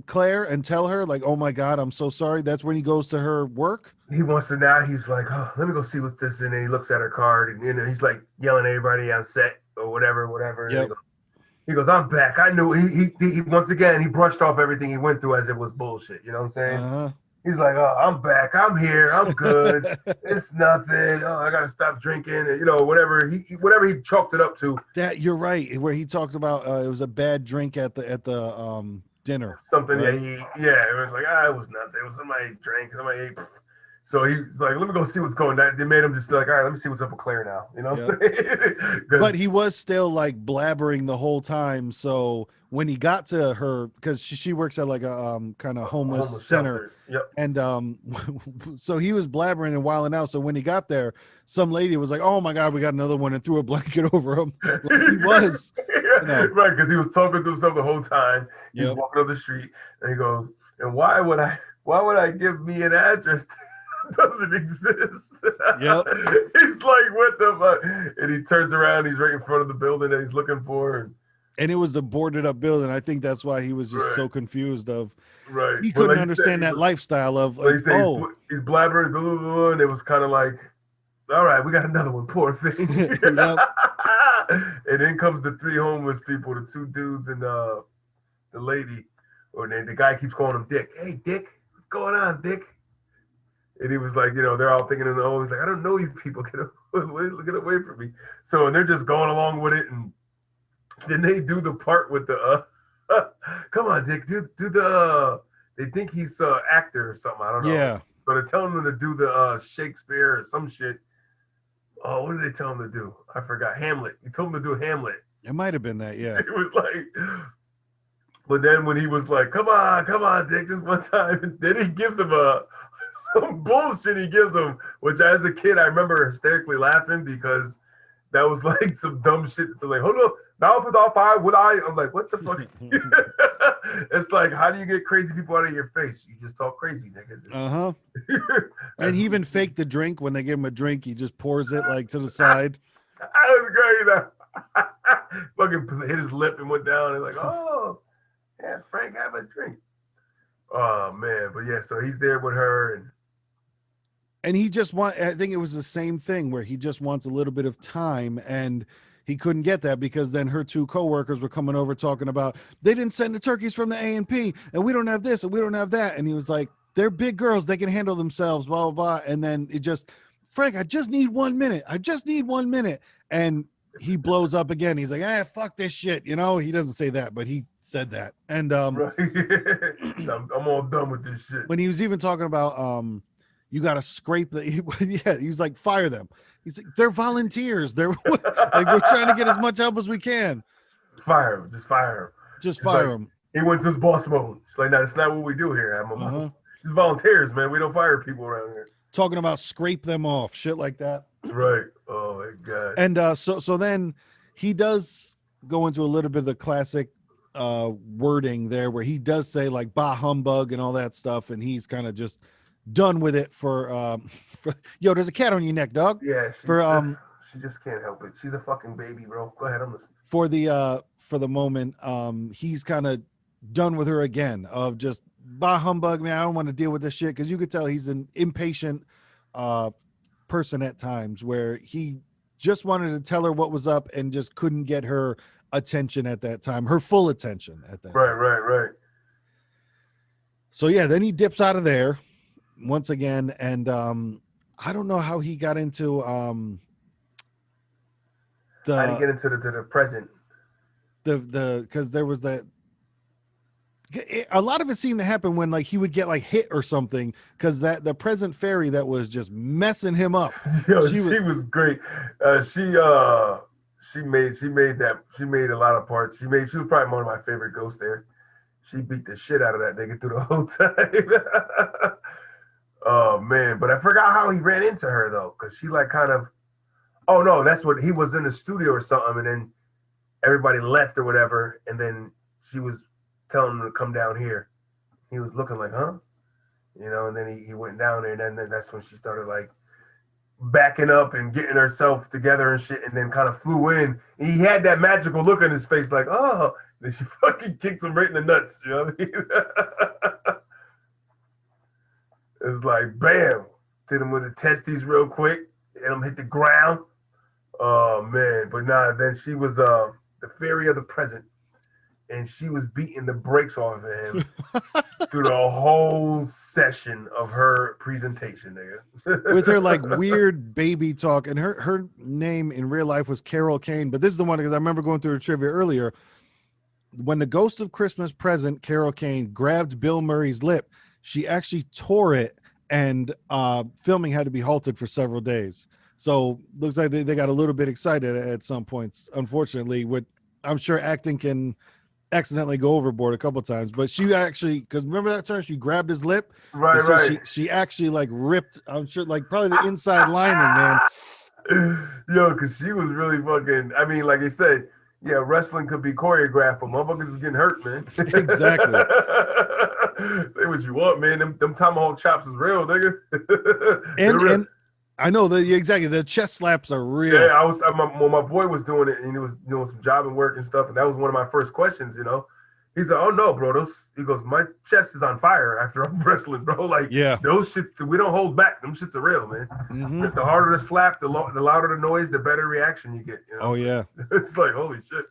Claire and tell her like, oh my God, I'm so sorry? That's when he goes to her work? He wants to now. He's like, oh, let me go see what's this. And then he looks at her card and, he's like yelling at everybody on set or whatever. Yep. He goes, I'm back. I knew he once again, he brushed off everything he went through as it was bullshit. You know what I'm saying? He's like, oh, I'm back. I'm here. I'm good. It's nothing. Oh, I gotta stop drinking. And, whatever he chalked it up to. That you're right. Where he talked about it was a bad drink at the dinner. Something. Right? Yeah. It was like, it was nothing. It was somebody drank. Somebody ate. So he's like, let me go see what's going on. They made him just like, all right, let me see what's up with Claire now. You know what I'm saying? But he was still like blabbering the whole time. So when he got to her, because she works at like a kind of homeless center. Yep. And so he was blabbering and wilding out. So when he got there, some lady was like, oh my God, we got another one, and threw a blanket over him. Like he was. Right, because he was talking to himself the whole time. He's walking up the street and he goes, and why would I give me an address doesn't exist? Yep. He's like, what the fuck? And he turns around, he's right in front of the building that he's looking for. And it was the boarded up building. I think that's why he was just so confused right. He couldn't understand that lifestyle of like, he's blabbering, blah, blah, blah, and it was kind of like, all right, we got another one, poor thing. And then comes the three homeless people, the two dudes and the lady, or the guy keeps calling him Dick. Hey, Dick, what's going on, Dick? And he was like, they're all thinking in the he's like, I don't know you people, get away from me. So, and they're just going along with it, and then they do the part with the come on, Dick, do the they think he's an actor or something, I don't know. Yeah. So they're telling him to do the Shakespeare or some shit. Oh, what did they tell him to do? I forgot. Hamlet. He told him to do Hamlet. It might have been that, yeah. It was like, but then when he was like, come on, Dick, just one time, then he gives him some bullshit he gives him, which as a kid, I remember hysterically laughing because that was like some dumb shit. It's like, hold on, now if it's all fire, would I? I'm like, what the fuck? It's like, how do you get crazy people out of your face? You just talk crazy, nigga. And he even faked the drink when they give him a drink. He just pours it like to the side. That was great. Fucking hit his lip and went down and like, oh, yeah, Frank, have a drink. Oh man, but yeah, so he's there with her and he just I think it was the same thing where he just wants a little bit of time, and he couldn't get that because then her two coworkers were coming over talking about they didn't send the turkeys from the A&P and we don't have this and we don't have that. And he was like, they're big girls, they can handle themselves, blah, blah, blah. And then it just, Frank, I just need 1 minute. And he blows up again. He's like, fuck this shit. He doesn't say that, but he said that. And right. I'm all done with this shit. When he was even talking about you got to scrape he was like, fire them. He's like, they're volunteers. They're like, we're trying to get as much help as we can. Fire him. Just fire him. He went to his boss mode. It's like, no, that's not what we do here. These volunteers, man. We don't fire people around here. Talking about scrape them off, shit like that. Right. Oh my God. And so then he does go into a little bit of the classic wording there where he does say like bah humbug and all that stuff, and he's kind of just done with it for yo, there's a cat on your neck, dog. Yeah, she just can't help it. She's a fucking baby, bro. Go ahead, I'm listening. For the moment, he's kind of done with her again of just bah humbug, man. I don't want to deal with this shit, because you could tell he's an impatient person at times where he just wanted to tell her what was up and just couldn't get her attention at that time, her full attention at that time. Right. So yeah, then he dips out of there once again, and I don't know how he got into how did he get into the present? Because there was that. A lot of it seemed to happen when like he would get like hit or something, because the present fairy that was just messing him up. Yo, she was great. She made a lot of parts. She was probably one of my favorite ghosts there. She beat the shit out of that nigga through the whole time. Oh man, but I forgot how he ran into her though, because she like kind of, oh no, that's what he was in the studio or something, and then everybody left or whatever, and then she was telling him to come down here. He was looking like, huh? And then he went down there, and then that's when she started like backing up and getting herself together and shit, and then kind of flew in. And he had that magical look on his face, like, oh, and then she fucking kicked him right in the nuts. You know what I mean? It's like, bam, hit him with the testes real quick, and him hit the ground. Oh man, but nah, then she was the fairy of the present. and she was beating the brakes off of him through the whole session of her presentation, nigga. With her like weird baby talk, and her name in real life was Carol Kane, but this is the one because I remember going through the trivia earlier. When the Ghost of Christmas Present, Carol Kane, grabbed Bill Murray's lip, she actually tore it, and filming had to be halted for several days. So looks like they got a little bit excited at some points. Unfortunately, I'm sure acting can accidentally go overboard a couple times, but she actually, because remember that time she grabbed his lip, right, so right. She actually like ripped, I'm sure, like probably the inside lining, man. Yo, because she was really fucking. I mean, like I said, yeah, wrestling could be choreographed, but motherfuckers is getting hurt, man. Exactly. Say what you want, man. Them tomahawk chops is real, nigga. And I know exactly the chest slaps are real. Yeah, my boy was doing it, and he was doing some jobbing work and stuff, and that was one of my first questions. He's like, "Oh no, bro, he goes, my chest is on fire after I'm wrestling, bro. Like, yeah, those shit, we don't hold back. Them shits are real, man. Mm-hmm. The harder the slap, the louder the noise, the better reaction you get. Oh yeah, it's like holy shit."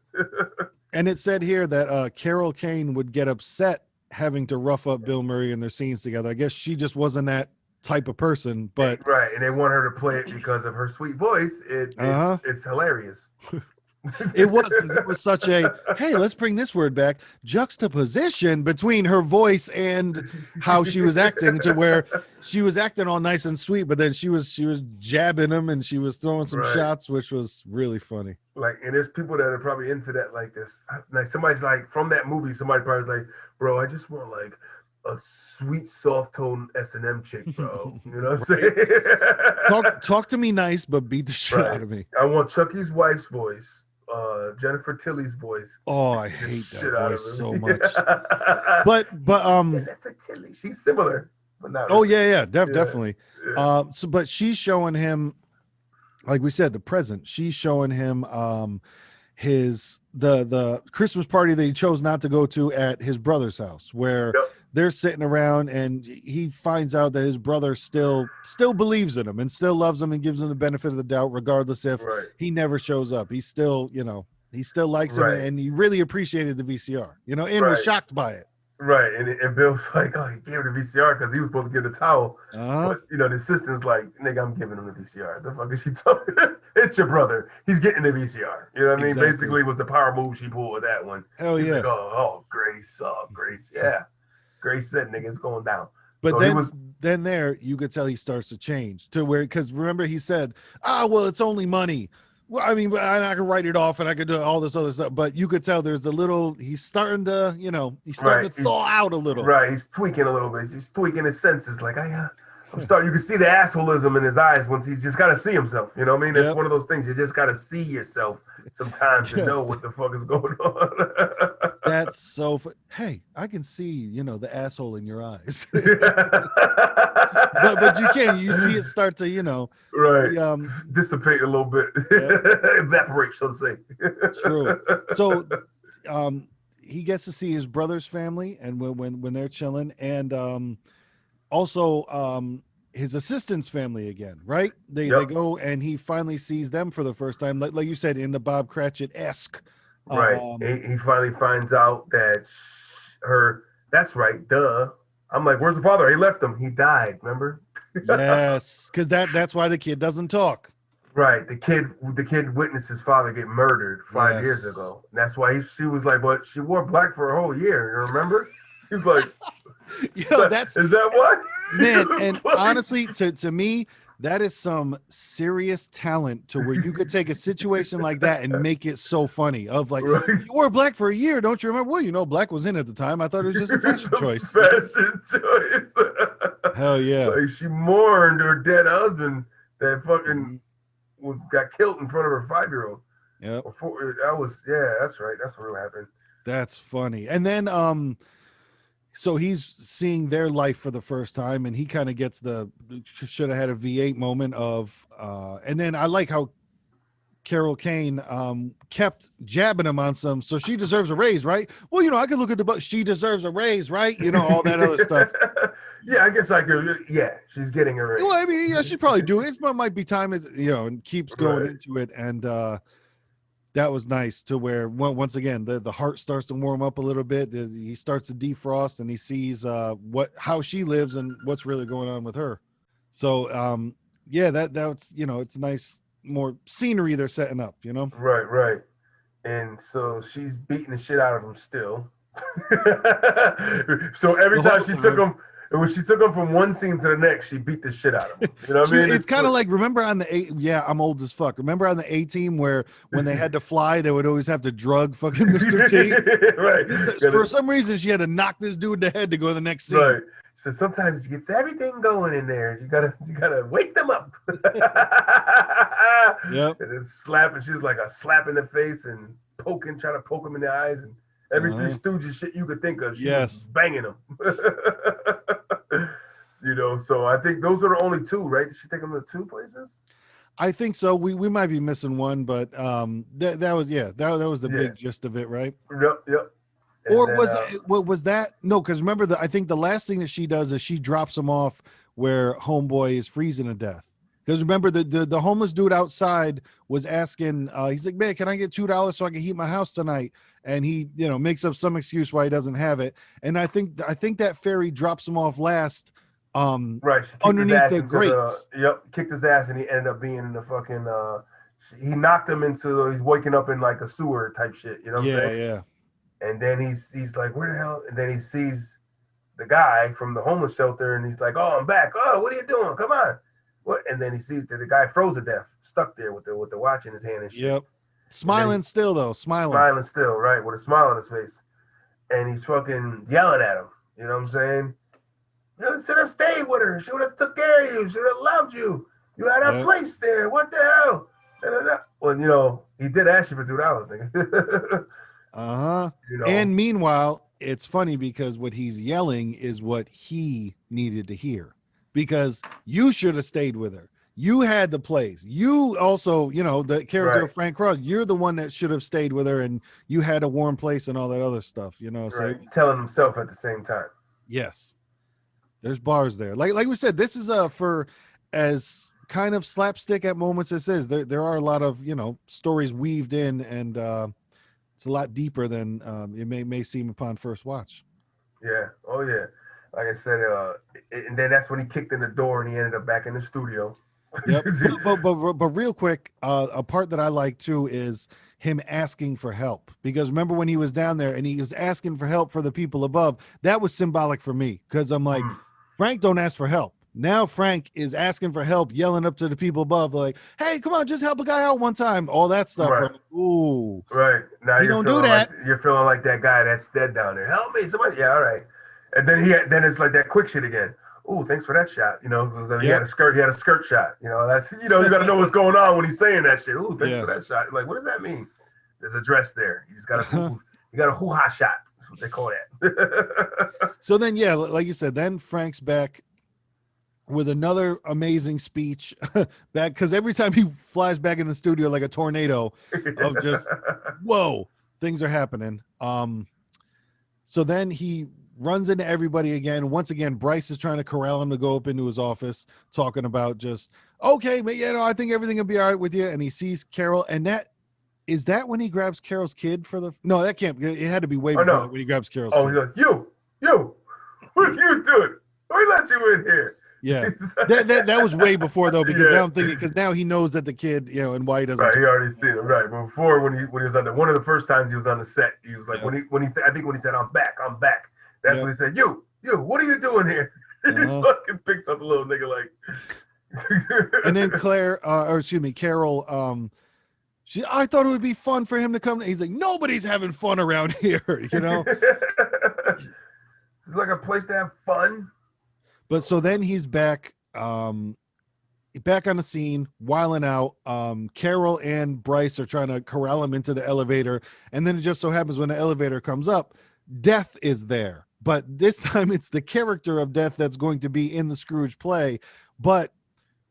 And it said here that Carol Kane would get upset having to rough up Bill Murray in their scenes together. I guess she just wasn't that type of person, but right, and they want her to play it because of her sweet voice. It's hilarious. It was such a, hey, let's bring this word back, juxtaposition between her voice and how she was acting, to where she was acting all nice and sweet, but then she was jabbing him and she was throwing some shots, which was really funny. Like, and there's people that are probably into that like this. Like somebody's like from that movie, somebody probably's like, bro, I just want like a sweet, soft tone S&M chick, bro. You know what I'm saying? Talk to me nice, but beat the shit out of me. I want Chucky's wife's voice. Jennifer Tilly's voice. Oh, I hate that voice so much. But Jennifer Tilly, she's similar, but not. Oh yeah, definitely. Yeah. But she's showing him, like we said, the present. She's showing him the Christmas party that he chose not to go to at his brother's house, where they're sitting around, and he finds out that his brother still believes in him and still loves him and gives him the benefit of the doubt, regardless if he never shows up. He still, he still likes him, and he really appreciated the VCR, and was shocked by it. Right, and Bill's like, oh, he gave him the VCR because he was supposed to give the towel. But the assistant's like, nigga, I'm giving him the VCR. The fuck is she talking? It's your brother. He's getting the VCR. You know what I mean? Exactly. Basically, was the power move she pulled with that one. Hell yeah. Like, oh, Grace, yeah. Grace said, nigga, it's going down. But so then there, you could tell he starts to change to where, because remember he said, well, it's only money. Well, I mean, I can write it off and I could do all this other stuff, but you could tell there's he's starting to, he's starting to thaw out a little. Right. He's tweaking a little bit. He's tweaking his senses. Like, you can see the assholism in his eyes once he's just got to see himself. You know what I mean? That's one of those things. You just got to see yourself sometimes to know what the fuck is going on. That's so hey, I can see, the asshole in your eyes. but you see it start to, dissipate a little bit. Evaporate, so to say. True. So he gets to see his brother's family, and when they're chilling, and also his assistant's family again, right? They go, and he finally sees them for the first time, like you said, in the Bob Cratchit-esque. Right. He finally finds out that that's right, duh. I'm like, where's the father? He left him. He died, remember? Yes, because that's why the kid doesn't talk. Right. The kid witnessed his father get murdered 5 years ago. And that's why she was like, but she wore black for a whole year, you remember? He's like, is that what? Man, and honestly, to me, that is some serious talent, to where you could take a situation like that and make it so funny. Of like, you wore black for a year, don't you remember? Well, black was in at the time. I thought it was just a fashion choice. Fashion choice. Hell yeah. Like, she mourned her dead husband that fucking got killed in front of her 5-year-old. Yeah. That's right. That's what happened. That's funny. And then so he's seeing their life for the first time, and he kind of gets should have had a V8 moment of, and then I like how Carol Kane kept jabbing him on some, so she deserves a raise, right? Well, I could look at she deserves a raise, right? All that other stuff. Yeah, I guess I could. Yeah, she's getting a raise. Well, I mean, she'd probably do it. It might be time, and keeps going into it. And that was nice to where once again the heart starts to warm up a little bit. He starts to defrost and he sees how she lives and what's really going on with her. So yeah, that's it's nice, more scenery they're setting up, Right. And so she's beating the shit out of him still. So every time she took him, when she took him from one scene to the next, she beat the shit out of him. You know what I mean? It's kind of like, remember on I'm old as fuck. Remember on the A-Team where when they had to fly, they would always have to drug fucking Mr. T? Right. For some reason, she had to knock this dude in the head to go to the next scene. Right. So sometimes it gets everything going in there. You gotta wake them up. Yep. And then slapping. She was like a slap in the face and trying to poke him in the eyes, and every Three Stooges shit you could think of. She was banging him. So I think those are the only two, right? Did she take him to two places? I think so. We might be missing one, but that was the big gist of it, right? Yep. And or then, was that no? Because remember, I think the last thing that she does is she drops him off where homeboy is freezing to death. Because remember, the homeless dude outside was asking, he's like, man, can I get $2 so I can heat my house tonight? And he, makes up some excuse why he doesn't have it. And I think that ferry drops him off last. Right, she kicked underneath his ass the grates. Kicked his ass, and he ended up being in the fucking. He knocked him into. He's waking up in like a sewer type shit. You know what I'm saying? Yeah. And then he's like, where the hell? And then he sees the guy from the homeless shelter, and he's like, oh, I'm back. Oh, what are you doing? Come on. What? And then he sees that the guy froze to death, stuck there with the watch in his hand and shit. Yep. Smiling still, though. Smiling still, right? With a smile on his face. And he's fucking yelling at him. You know what I'm saying? You should have stayed with her. She would have took care of you. Should have loved you. You had a place there. What the hell? Da-da-da. Well, he did ask you for $2, nigga. And meanwhile, it's funny because what he's yelling is what he needed to hear. Because you should have stayed with her. You had the place. You also, the character of Frank Cross, you're the one that should have stayed with her, and you had a warm place and all that other stuff, Right. So telling himself at the same time. Yes. There's bars there. Like we said, this is for as kind of slapstick at moments as is. There are a lot of, stories weaved in, and it's a lot deeper than it may seem upon first watch. Yeah. Oh, yeah. Like I said, and then that's when he kicked in the door and he ended up back in the studio. Yep. but real quick, a part that I like too is him asking for help. Because remember when he was down there and he was asking for help for the people above, that was symbolic for me. Because I'm like, Frank don't ask for help. Now Frank is asking for help, yelling up to the people above, like, hey, come on, just help a guy out one time. All that stuff. Right. Like, ooh. Right. Now you don't do that. You're feeling like that guy that's dead down there. Help me, somebody. Yeah, all right. And then it's like that quick shit again. Ooh, thanks for that shot. So he had a skirt shot. That's you got to know what's going on when he's saying that shit. Ooh, thanks for that shot. Like, what does that mean? There's a dress there. You just got a hoo-ha shot. That's what they call that. So then, like you said, then Frank's back with another amazing speech back, because every time he flies back in the studio like a tornado of just whoa, things are happening. So then he runs into everybody again. Once again, Bryce is trying to corral him to go up into his office, talking about just, okay, but I think everything will be all right with you. And he sees Carol, and is that when he grabs Carol's kid no, that can't, it had to be way before when he grabs Carol's kid. He's like, you, what are you doing? Who let you in here? Yeah, that was way before though, because now I'm thinking, because now he knows that the kid, and why he doesn't. Right, he already seen it. Right, but before when he was on one of the first times he was on the set, he was like I think when he said I'm back. That's when he said you, what are you doing here? He fucking picks up the little nigga like. And then Carol. I thought it would be fun for him to come. He's like, nobody's having fun around here, It's like a place to have fun. But so then he's back on the scene, whiling out. Carol and Bryce are trying to corral him into the elevator. And then it just so happens when the elevator comes up, Death is there. But this time it's the character of Death that's going to be in the Scrooge play. But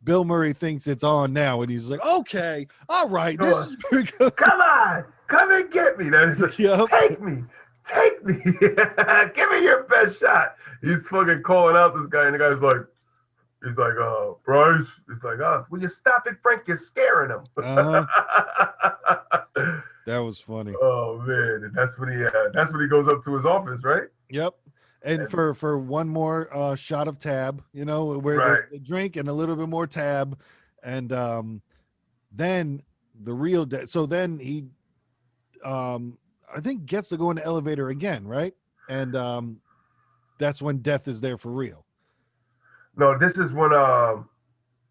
Bill Murray thinks it's on now. And he's like, okay, all right. This is pretty good. Come on. Come and get me. He's like, take me. Take me. Give me your best shot. He's fucking calling out this guy, and the guy's like, Bryce. He's like, will you stop it, Frank? You're scaring him. That was funny. Oh man, and that's when he goes up to his office, right? Yep. And for one more shot of tab, you know, where Right. the drink and a little bit more tab, and then the real so then he I think gets to go in the elevator again, right? And that's when death is there for real. No, this is when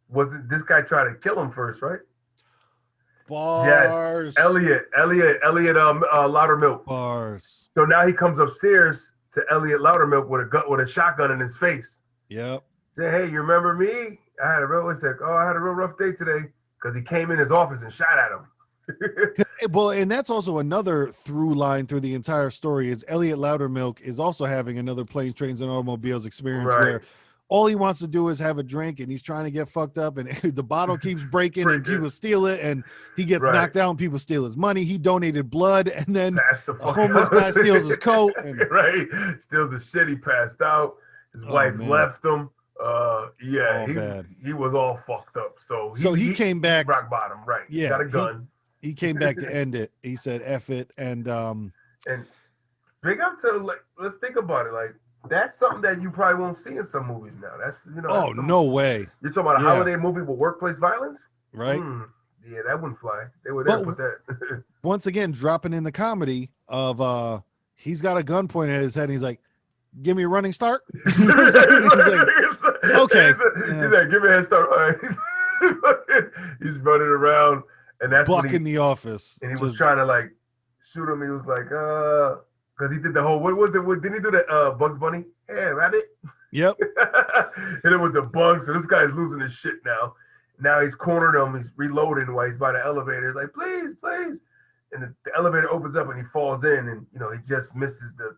wasn't this guy tried to kill him first, right? Bars. Yes, Elliot, Loudermilk. Bars. So now he comes upstairs to Elliot Loudermilk with a shotgun in his face. Yep. Say, hey, you remember me? I had a real rough day today, because he came in his office and shot at him. Well, and that's also another through line through the entire story is Elliot Loudermilk is also having another planes, trains, and automobiles experience where all he wants to do is have a drink, and he's trying to get fucked up, and the bottle keeps breaking and people steal it, and he gets knocked out and people steal his money. He donated blood, and then a homeless guy steals his coat. And, steals his shit. He passed out. His wife left him. He was all fucked up. So he came back rock bottom, right? Yeah, he got a gun. He came back to end it. He said, "F it," and big up to let's think about it. Like that's something that you probably won't see in some movies now. That's no way. You're talking about a holiday movie with workplace violence, right? Yeah, that wouldn't fly. They would never put that. Once again, dropping in the comedy of he's got a gun pointed at his head. And he's like, "Give me a running start." He's like, okay. He's like, "Give me a head start." All right. He's running around. And that's in the office. And he was trying to like shoot him. He was like, because he did the whole, what was it? Didn't he do the Bugs Bunny? Hey, rabbit. Yep. Hit him with the bugs. So this guy's losing his shit now. Now he's cornered him. He's reloading while he's by the elevator. He's like, please, please. And the elevator opens up and he falls in, and he just misses the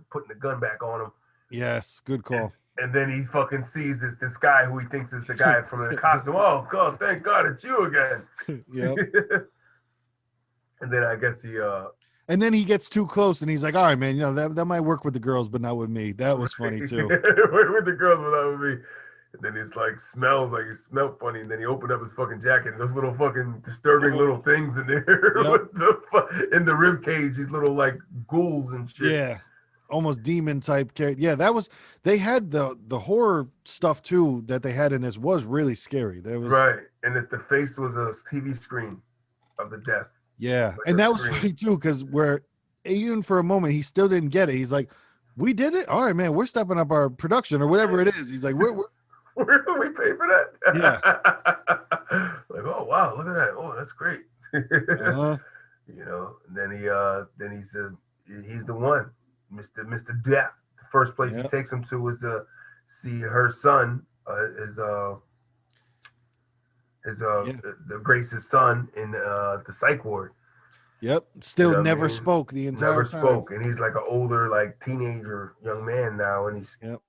putting the gun back on him. Yes, good call. And then he fucking sees this guy who he thinks is the guy from the costume. Oh God, thank God it's you again. Yep. And then I guess he and then he gets too close and he's like, all right, man, that might work with the girls, but not with me. That was funny too. Work with the girls, but not with me. And then he's like smells like he smelled funny, and then he opened up his fucking jacket and those little fucking disturbing little things in there. Yep. In the rib cage, these little like ghouls and shit. Yeah. Almost demon type character. Yeah, they had the horror stuff too that they had in this was really scary. There was and if the face was a TV screen of the death. Yeah, like and that was funny too, because where even for a moment he still didn't get it. He's like, "We did it. All right, man. We're stepping up our production or whatever it is." He's like, "Where do we pay for that?" Yeah. Like, oh wow, look at that. Oh, that's great. And then he's the one. Mr. Death. The first place he takes him to is to see her son, the Grace's son in the psych ward. Yep. Still never spoke the entire time. Never spoke, and he's like an older, like teenager young man now, and he's in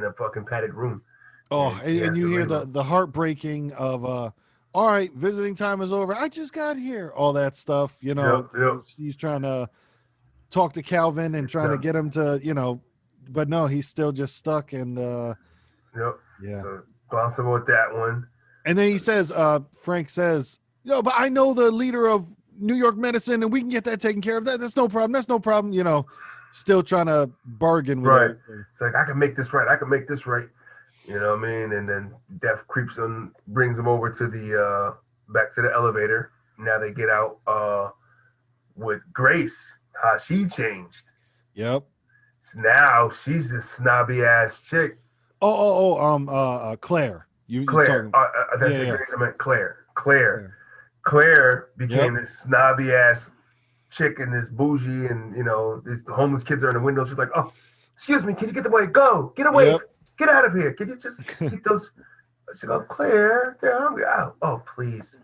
a fucking padded room. Oh, and you hear the heartbreaking of all right, visiting time is over. I just got here. All that stuff, He's trying to talk to Calvin and trying to get him to, but no, he's still just stuck. And so possible with that one. And then he says, Frank says, but I know the leader of New York medicine and we can get that taken care of. That's no problem. That's no problem. Still trying to bargain with it. It's like, I can make this right. I can make this right. You know what I mean? And then Death creeps him, brings him over to the back to the elevator. Now they get out with Grace. How she changed. Yep. Now she's a snobby ass chick. Claire. Claire. That's the Grace. I meant Claire. Claire became this snobby ass chick and this bougie, and the homeless kids are in the window. She's like, "Oh, excuse me, can you get away? Go, get away, get out of here. Can you just keep those?" She goes, "Claire, they're hungry." Oh, please.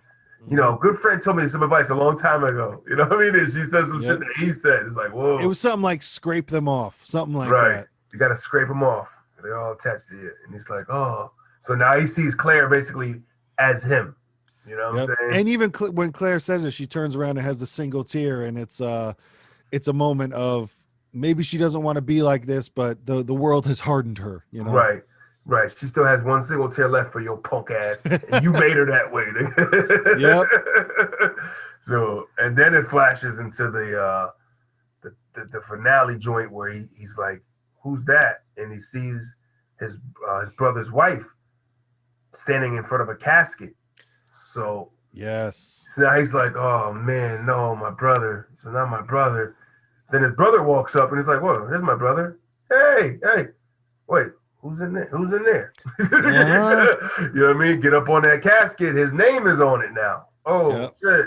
Good friend told me some advice a long time ago. You know what I mean? And she said some shit that he said. It's like, whoa. It was something like scrape them off. Something like that. You got to scrape them off. They're all attached to you. And he's like, oh. So now he sees Claire basically as him. You know what I'm saying? And even when Claire says it, she turns around and has the single tear. And it's a moment of maybe she doesn't want to be like this, but the world has hardened her. Right. Right. She still has one single tear left for your punk ass. And you made her that way. Yep. So, and then it flashes into the finale joint where he's like, "Who's that?" And he sees his brother's wife standing in front of a casket. So yes. So now he's like, "Oh man, no, my brother." So not my brother. Then his brother walks up and he's like, "Whoa, there's my brother. Hey, wait, who's in there? Who's in there?" Uh-huh. You know what I mean? Get up on that casket. His name is on it now. Oh Yep. shit!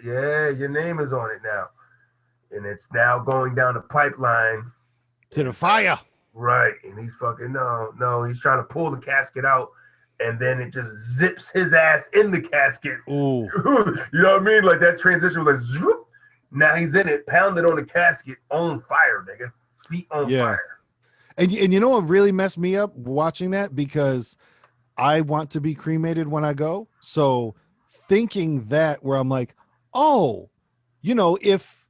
Yeah, your name is on it now, and it's now going down the pipeline To the fire. Right, and he's fucking no. He's trying to pull the casket out, and then it just zips his ass in the casket. Ooh. You know what I mean? Like that transition was like, zoop. Now he's in it, pounded on the casket, on fire, nigga. His feet on fire. And you know what really messed me up watching that, because I want to be cremated when I go. So thinking that, where I'm like, oh, if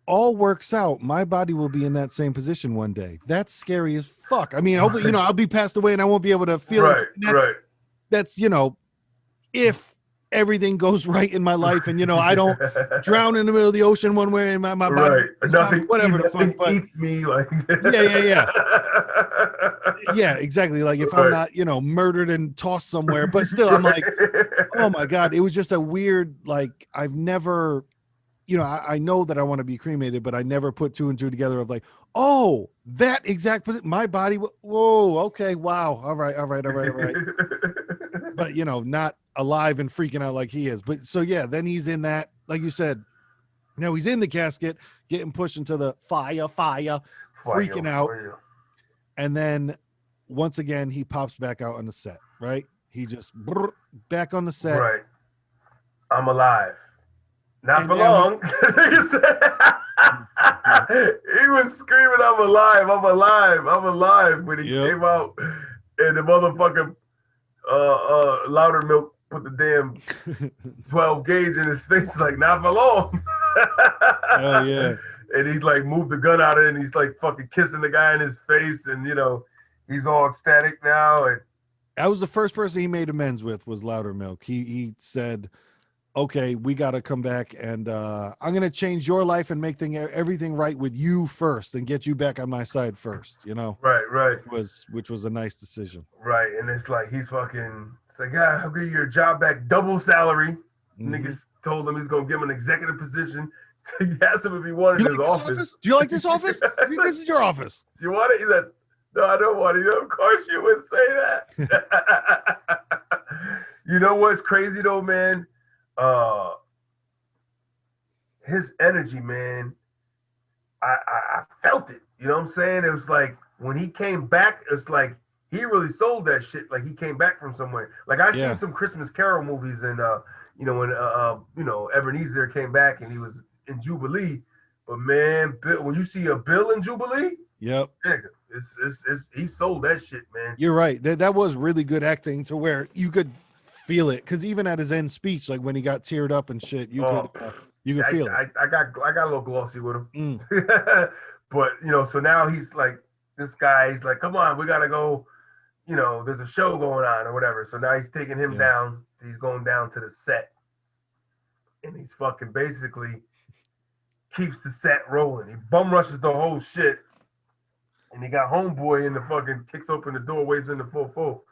all works out, my body will be in that same position one day. That's scary as fuck. I mean, hopefully, I'll be passed away and I won't be able to feel it. That's, if everything goes right in my life and, I don't drown in the middle of the ocean one way and my body, nothing, whatever the fuck, but eats me. Like, yeah, exactly. Like if I'm not, murdered and tossed somewhere, but still I'm like, oh my God, it was just a weird, like I've never, I know that I want to be cremated, but I never put two and two together of like, oh, that exact position, my body. Whoa. Okay. Wow. All right. But not alive and freaking out like he is. But so, yeah, then he's in that, like you said, now he's in the casket, getting pushed into the fire, freaking out. And then once again, he pops back out on the set, right? He just back on the set. Right. I'm alive. Not for long. He was screaming, "I'm alive, I'm alive, I'm alive," when he came out, and the motherfucker Louder Milk put the damn 12 gauge in his face, like, not for long. Oh yeah. And he like moved the gun out of it, and he's like fucking kissing the guy in his face, and he's all ecstatic now. And that was the first person he made amends with, was Louder Milk. He said, okay, we got to come back, and I'm going to change your life and make everything right with you first and get you back on my side first, Right. Which was a nice decision. Right. And it's like, it's like, yeah, I'll give you your job back, double salary. Mm-hmm. Niggas told him he's going to give him an executive position. He asked him if he wanted his office. Do you like this office? This is your office. You want it? He said, no, I don't want it. Of course you would say that. You know what's crazy though, man? His energy, man, I felt it. You know what I'm saying? It was like when he came back, it's like he really sold that shit. Like he came back from somewhere. Like I seen some Christmas Carol movies, and when Ebenezer came back and he was in Jubilee. But man, Bill, when you see a Bill in Jubilee, yep, nigga, he sold that shit, man. You're right. That was really good acting, to where you could feel it, because even at his end speech, like when he got teared up and shit, you could feel it. I got a little glossy with him. But so now he's like, this guy, he's like, come on, we gotta go, there's a show going on or whatever. So now he's taking him down. He's going down to the set, and he's fucking basically keeps the set rolling. He bum rushes the whole shit, and he got homeboy in the fucking, kicks open the door, waves in the full.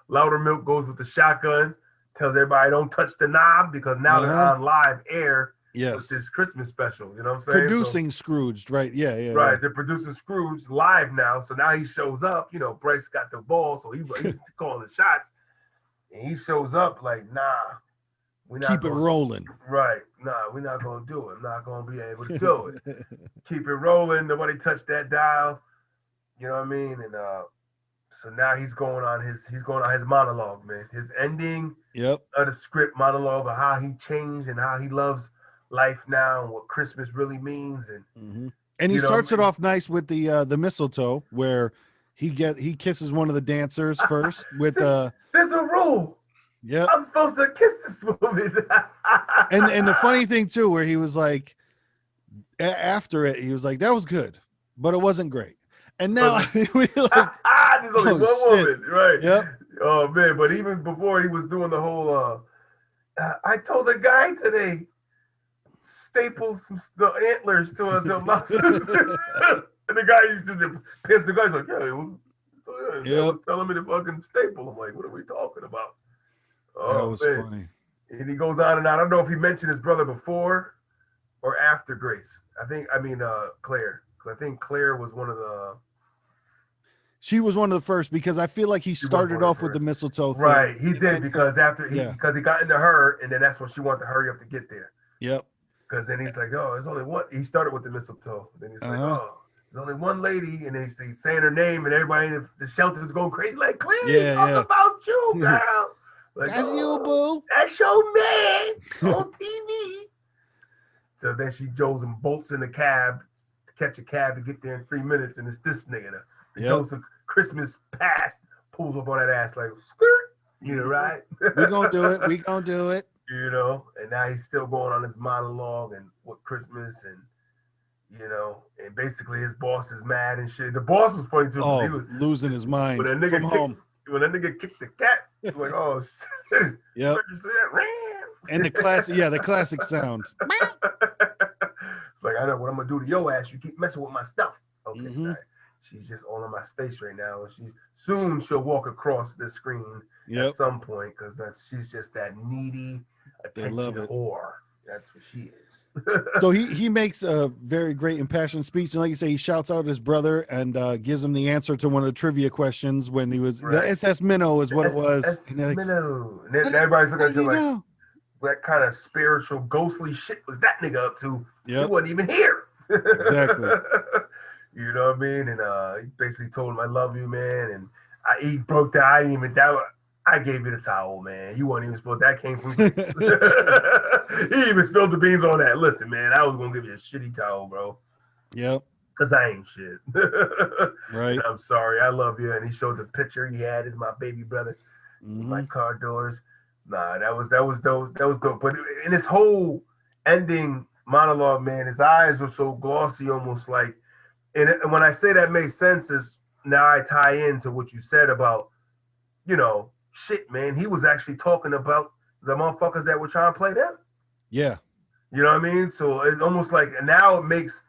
Louder Milk goes with the shotgun, tells everybody don't touch the knob, because now they're on live air with this Christmas special. You know what I'm saying? Producing Scrooged, right? Yeah. Right, they're producing Scrooged live now. So now he shows up. Bryce got the ball, so he's calling the shots, and he shows up like, nah, we're not keep it rolling. Right, nah, we're not gonna do it. I'm not gonna be able to do it. Keep it rolling. Nobody touched that dial. You know what I mean? And so now he's going on his monologue, man. His ending of the script monologue of how he changed and how he loves life now and what Christmas really means. And he starts it off nice with the mistletoe, where he kisses one of the dancers first with there's a rule. Yeah, I'm supposed to kiss this woman. and the funny thing too, where he was like, after it, he was like, that was good, but it wasn't great. And now There's only one woman, right? Yep. Oh man, but even before he was doing the whole, I told a guy today, staple the antlers to the mouses, and the guy used to piss the guy's like, yeah, was telling me to fucking staple. I'm like, what are we talking about? Oh, that was funny. And he goes on and on. I don't know if he mentioned his brother before or after Grace. Claire. I think Claire was one of the. She was one of the first because I feel like he started off with the mistletoe thing. Right, he did because because he got into her, and then that's when she wanted to hurry up to get there. Yep. Because then he's like, oh, there's only one. He started with the mistletoe. Then he's like, oh, there's only one lady, and then he's saying her name, and everybody in the shelter is going crazy. Like, Claire, talk about you, girl. Like, that's you, boo. That's your man on TV. So then she goes and bolts in the cab to catch a cab to get there in 3 minutes, and it's this nigga. The dose of Christmas past pulls up on that ass like, skirt. You know, right? We gonna do it. We gonna do it. You know, and now he's still going on his monologue and what Christmas and, you know, and basically his boss is mad and shit. The boss was funny too. Oh, he was losing his mind. When that nigga kicked the cat, he was like, oh shit. Yep. You see that? And the classic sound. It's like, I know what I'm gonna do to your ass. You keep messing with my stuff. Okay, sorry. She's just all in my space right now, and she'll walk across the screen at some point because she's just that needy attention whore. That's what she is. So he makes a very great impassioned speech, and like you say, he shouts out his brother and gives him the answer to one of the trivia questions when he was the SS Minnow is what it was. Minnow, and then everybody's looking at you like, what kind of spiritual ghostly shit was that nigga up to? He wasn't even here. Exactly. You know what I mean? And he basically told him, I love you, man. And he broke that. I didn't even doubt. I gave you the towel, man. You weren't even supposed. That came from Grace. He even spilled the beans on that. Listen, man, I was going to give you a shitty towel, bro. Yep. Because I ain't shit. Right. And I'm sorry. I love you. And he showed the picture he had as my baby brother. My car doors. Nah, that was dope. That was dope. But in his whole ending monologue, man, his eyes were so glossy, almost like. And when I say that makes sense is now I tie into what you said about, you know, shit, man. He was actually talking about the motherfuckers that were trying to play them. Yeah. You know what I mean? So it's almost like, and now it makes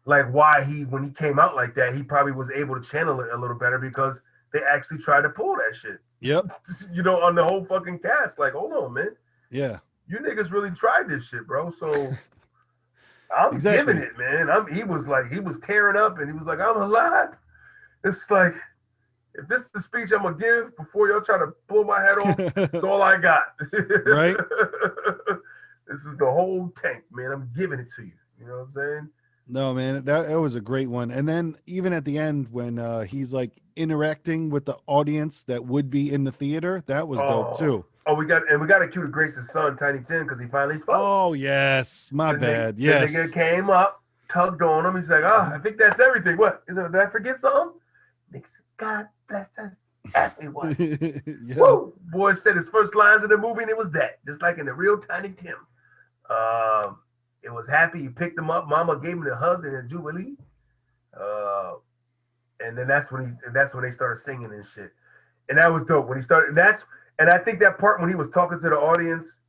like why when he came out like that, he probably was able to channel it a little better because they actually tried to pull that shit. Yep. You know, on the whole fucking cast. Like, hold on, man. Yeah. You niggas really tried this shit, bro. So I'm giving it, man. He was tearing up and he was like, I'm alive. It's like, if this is the speech I'm gonna give before y'all try to blow my head off, this is all I got. Right. This is the whole tank, man. I'm giving it to you. You know what I'm saying? No, man, that was a great one. And then even at the end when he's like interacting with the audience that would be in the theater, that was dope too. Oh, we got to cue to Grace's son, Tiny Tim, because he finally spoke. Oh, yes. My bad. Yes. The nigga came up, tugged on him. He's like, I think that's everything. What? Did I forget something? Nigga said, God bless us, everyone. Yeah. Woo! Boy said his first lines in the movie, and it was that. Just like in the real Tiny Tim. It was happy. He picked him up. Mama gave him a hug and a jubilee. And then that's when they started singing and shit. And that was dope. When he started, and I think that part when he was talking to the audience,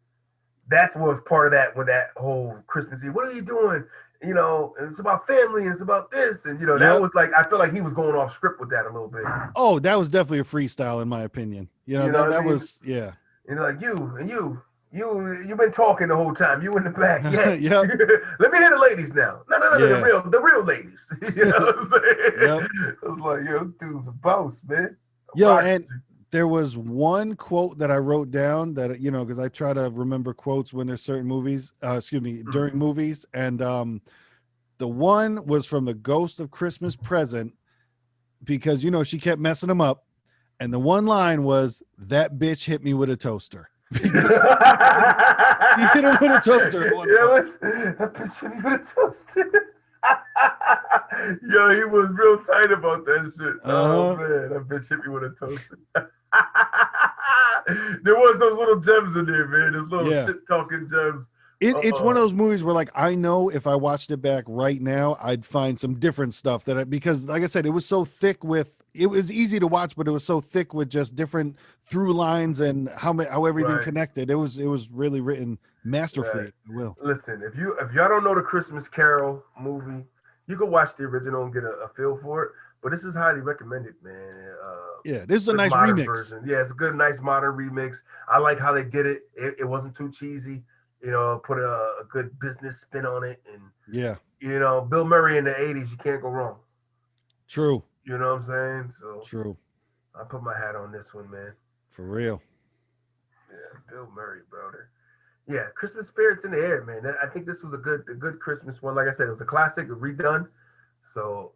that's what was part of that, with that whole Christmas Eve. What are you doing? You know, and it's about family and it's about this. And, you know, that was like, I feel like he was going off script with that a little bit. Oh, that was definitely a freestyle in my opinion. You know that was, yeah. You know, like you've been talking the whole time. You in the back. Yeah. Yep. Let me hear the ladies now. No, the real ladies. You know what I'm saying? Yep. I was like, yo, this dude's a boss, man. And there was one quote that I wrote down that, you know, because I try to remember quotes when there's certain movies, during movies. And the one was from The Ghost of Christmas Present, because, you know, she kept messing him up. And the one line was, that bitch hit me with a toaster. He hit him with a toaster. That bitch hit me with a toaster. Yo, he was real tight about that shit. Oh man, that bitch hit me with a toaster. There was those little gems in there, man. Those little shit talking gems. It's one of those movies where, like, I know if I watched it back right now, I'd find some different stuff because, like I said, it was so thick with it was easy to watch, but it was so thick with just different through lines and how everything Right. connected. It was really written masterfully. Right. If you will. Listen, if y'all don't know the Christmas Carol movie, you can watch the original and get a feel for it. But this is highly recommended, man. Yeah, this is a Good nice modern remix. version. Yeah, it's a good, nice modern remix. I like how they did it. It wasn't too cheesy. Put a good business spin on it, and Yeah, Bill Murray in the '80s, you can't go wrong. true, You know what I'm saying? So true, I put my hat on this one, man. for real. Yeah, Bill Murray, brother. Yeah, Christmas spirits in the air, man. I think this was a good Christmas one. Like I said, it was a classic, redone. So,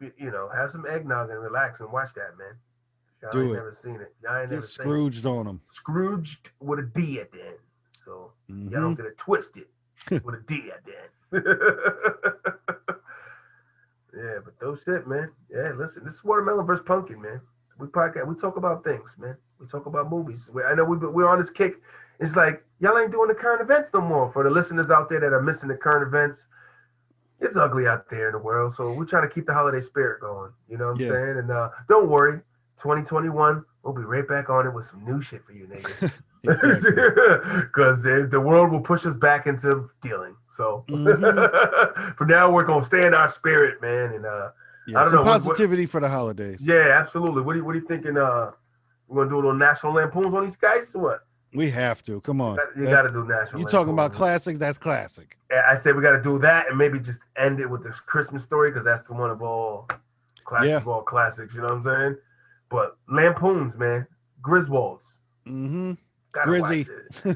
have some eggnog and relax and watch that, man. Y'all ain't never seen it. Y'all ain't Get never seen Scrooged on them. Scrooged with a D at the end. So y'all don't Mm-hmm. get it twisted with a D at the end. Yeah, but those shit, man. Yeah, listen, this is Watermelon versus Pumpkin, man. We talk about things, man. We talk about movies. I know we're on this kick. It's like y'all ain't doing the current events no more. For the listeners out there that are missing the current events, it's ugly out there in the world. So we're trying to keep the holiday spirit going. You know what I'm saying? And don't worry, 2021, we'll be right back on it with some new shit for you niggas. Because the world will push us back into dealing. So for now, we're gonna stay in our spirit, man. And I don't know, positivity for the holidays. Yeah, absolutely. What are you thinking? We're gonna do a little National Lampoons on these guys, or what? We have to. Come on, you got to do National. You talking about classics? That's classic. I say we got to do that, and maybe just end it with this Christmas story because that's the one of all classics of all classics. You know what I'm saying? But Lampoons, man, Griswolds. Mm-hmm. Grizzy.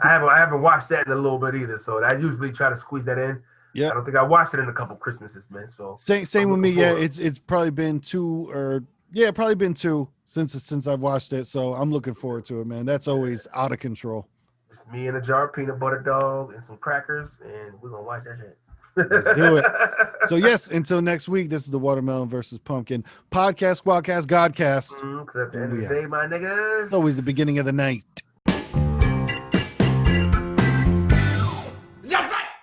I haven't watched that in a little bit either, so I usually try to squeeze that in. Yeah. I don't think I watched it in a couple Christmases, man. So same with me. Yeah, it's probably been two since I've watched it. So I'm looking forward to it, man. That's always out of control. Just me and a jar of peanut butter dog and some crackers, and we're gonna watch that shit. Let's do it. So yes, until next week, this is the Watermelon versus Pumpkin podcast, Squadcast, Godcast. Because at the end of the day, my niggas, it's always the beginning of the night.